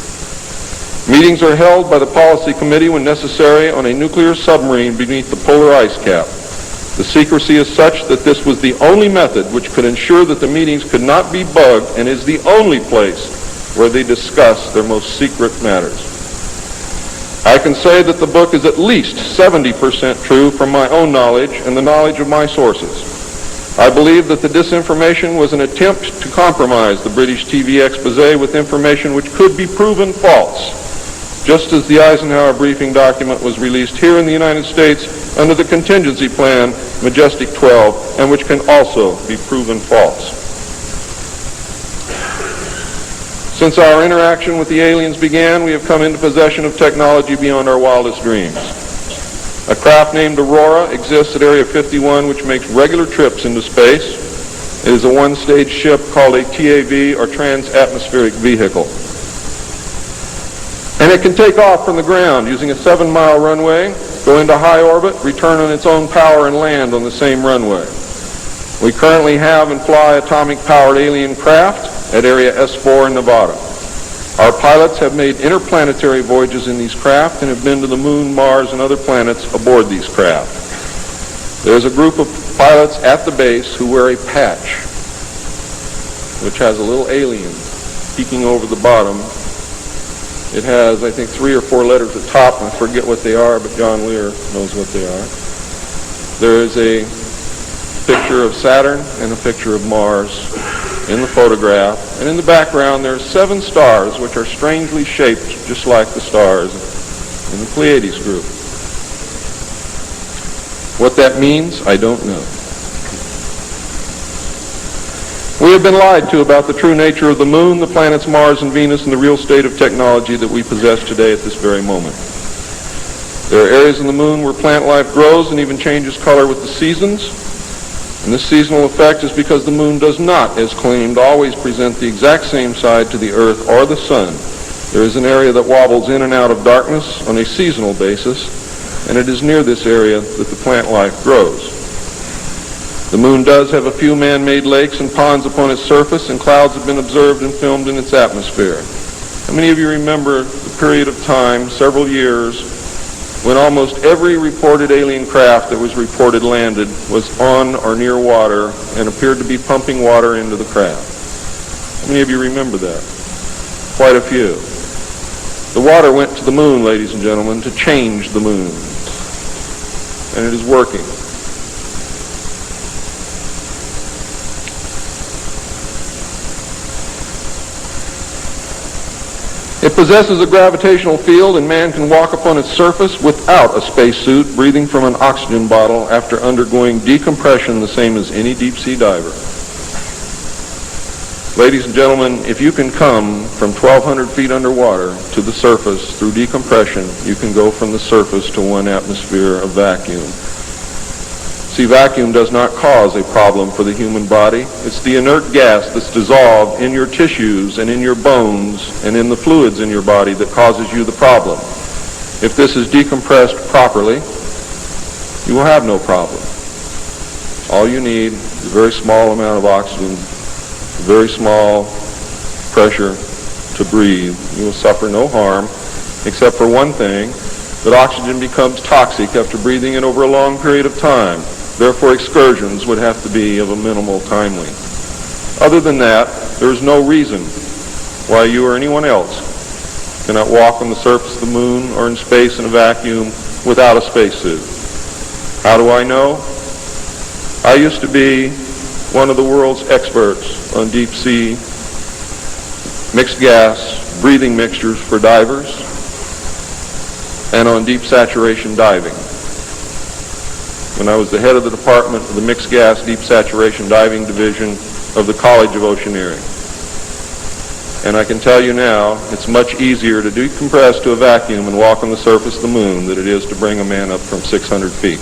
Meetings are held by the policy committee when necessary on a nuclear submarine beneath the polar ice cap. The secrecy is such that this was the only method which could ensure that the meetings could not be bugged, and is the only place where they discuss their most secret matters. I can say that the book is at least 70% true from my own knowledge and the knowledge of my sources. I believe that the disinformation was an attempt to compromise the British TV expose with information which could be proven false, just as the Eisenhower briefing document was released here in the United States under the contingency plan Majestic 12, and which can also be proven false. Since our interaction with the aliens began, we have come into possession of technology beyond our wildest dreams. A craft named Aurora exists at Area 51, which makes regular trips into space. It is a one-stage ship called a TAV, or Trans-Atmospheric Vehicle. And it can take off from the ground using a 7-mile runway, go into high orbit, return on its own power, and land on the same runway. We currently have and fly atomic-powered alien craft at Area S4 in Nevada. Our pilots have made interplanetary voyages in these craft and have been to the Moon, Mars, and other planets aboard these craft. There's a group of pilots at the base who wear a patch, which has a little alien peeking over the bottom. It has, I think, 3 or 4 letters at the top. I forget what they are, but John Lear knows what they are. There is a picture of Saturn and a picture of Mars in the photograph, and in the background there are 7 stars which are strangely shaped just like the stars in the Pleiades group. What that means, I don't know. We have been lied to about the true nature of the moon, the planets Mars and Venus, and the real state of technology that we possess today at this very moment. There are areas in the moon where plant life grows and even changes color with the seasons. And this seasonal effect is because the moon does not, as claimed, always present the exact same side to the Earth or the sun. There is an area that wobbles in and out of darkness on a seasonal basis, and it is near this area that the plant life grows. The moon does have a few man-made lakes and ponds upon its surface, and clouds have been observed and filmed in its atmosphere. How many of you remember the period of time, several years, when almost every reported alien craft that was reported landed was on or near water and appeared to be pumping water into the craft? How many of you remember that? Quite a few. The water went to the moon, ladies and gentlemen, to change the moon. And it is working. It possesses a gravitational field, and man can walk upon its surface without a spacesuit, breathing from an oxygen bottle after undergoing decompression the same as any deep-sea diver. Ladies and gentlemen, if you can come from 1,200 feet underwater to the surface through decompression, you can go from the surface to 1 atmosphere of vacuum. See, vacuum does not cause a problem for the human body. It's the inert gas that's dissolved in your tissues and in your bones and in the fluids in your body that causes you the problem. If this is decompressed properly, you will have no problem. All you need is a very small amount of oxygen, a very small pressure to breathe. You will suffer no harm, except for one thing, that oxygen becomes toxic after breathing it over a long period of time. Therefore, excursions would have to be of a minimal time length. Other than that, there is no reason why you or anyone else cannot walk on the surface of the moon or in space in a vacuum without a spacesuit. How do I know? I used to be one of the world's experts on deep sea mixed gas breathing mixtures for divers and on deep saturation diving. When I was the head of the department of the Mixed Gas Deep Saturation Diving Division of the College of Oceaneering. And I can tell you now, it's much easier to decompress to a vacuum and walk on the surface of the moon than it is to bring a man up from 600 feet.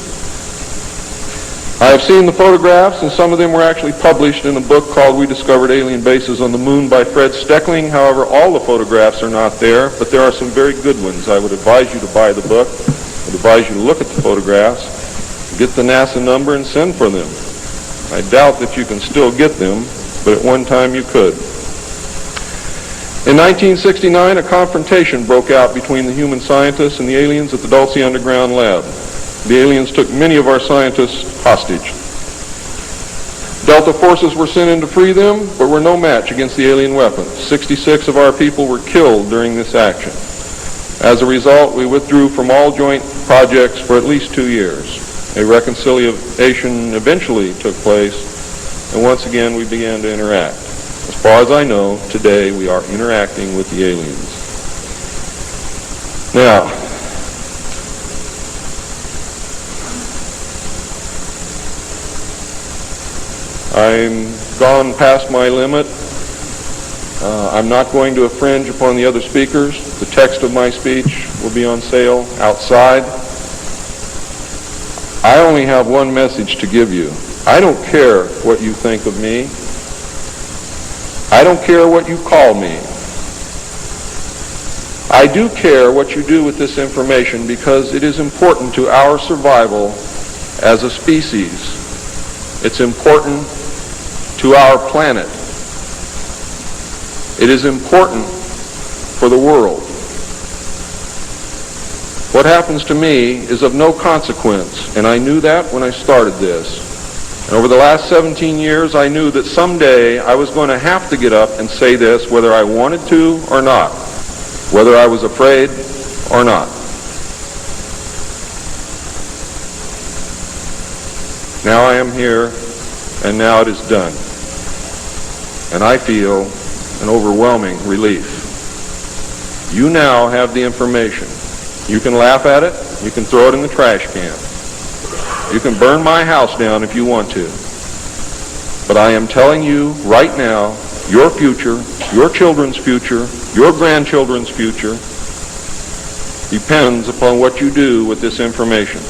I have seen the photographs, and some of them were actually published in a book called We Discovered Alien Bases on the Moon by Fred Steckling. However, all the photographs are not there, but there are some very good ones. I would advise you to buy the book. I would advise you to look at the photographs. Get the NASA number and send for them. I doubt that you can still get them, but at one time you could. In 1969, a confrontation broke out between the human scientists and the aliens at the Dulce Underground Lab. The aliens took many of our scientists hostage. Delta forces were sent in to free them, but were no match against the alien weapons. 66 of our people were killed during this action. As a result, we withdrew from all joint projects for at least 2 years. A reconciliation eventually took place, and once again we began to interact. As far as I know, today we are interacting with the aliens. Now, I'm gone past my limit. I'm not going to infringe upon the other speakers. The text of my speech will be on sale outside. I only have one message to give you. I don't care what you think of me. I don't care what you call me. I do care what you do with this information because it is important to our survival as a species. It's important to our planet. It is important for the world. What happens to me is of no consequence, and I knew that when I started this. And over the last 17 years, I knew that someday I was going to have to get up and say this, whether I wanted to or not, whether I was afraid or not. Now I am here, and now it is done. And I feel an overwhelming relief. You now have the information. You can laugh at it. You can throw it in the trash can. You can burn my house down if you want to. But I am telling you right now, your future, your children's future, your grandchildren's future depends upon what you do with this information.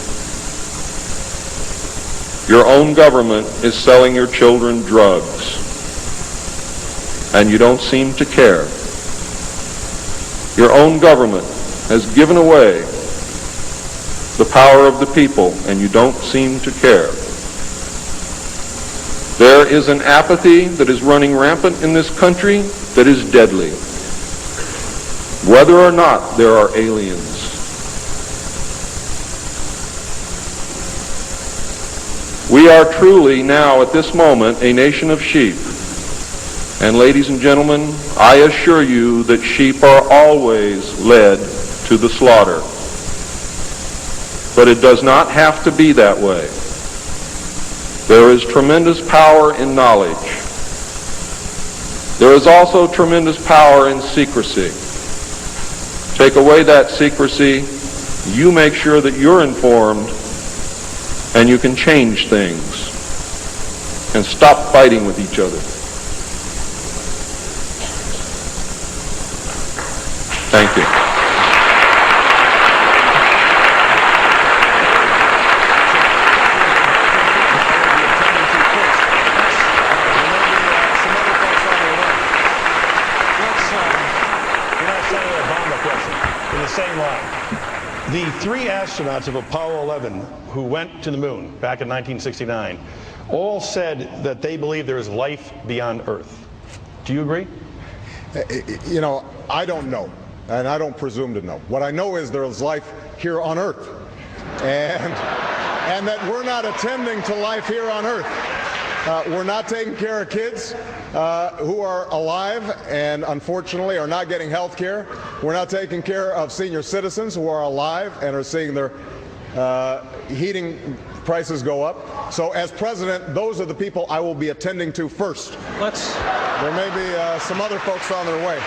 Your own government is selling your children drugs, and you don't seem to care. Your own government has given away the power of the people, and you don't seem to care. There is an apathy that is running rampant in this country that is deadly, whether or not there are aliens. We are truly now, at this moment, a nation of sheep. And ladies and gentlemen, I assure you that sheep are always led to the slaughter. But it does not have to be that way. There is tremendous power in knowledge. There is also tremendous power in secrecy. Take away that secrecy, you make sure that you're informed, and you can change things and stop fighting with each other. Thank you. The three astronauts of Apollo 11 who went to the moon back in 1969 all said that they believe there is life beyond Earth. Do you agree? You know, I don't know, and I don't presume to know. What I know is there is life here on Earth, and that we're not attending to life here on Earth. We're not taking care of kids who are alive and unfortunately are not getting health care. We're not taking care of senior citizens who are alive and are seeing their heating prices go up. So as president, those are the people I will be attending to first. There may be some other folks on their way.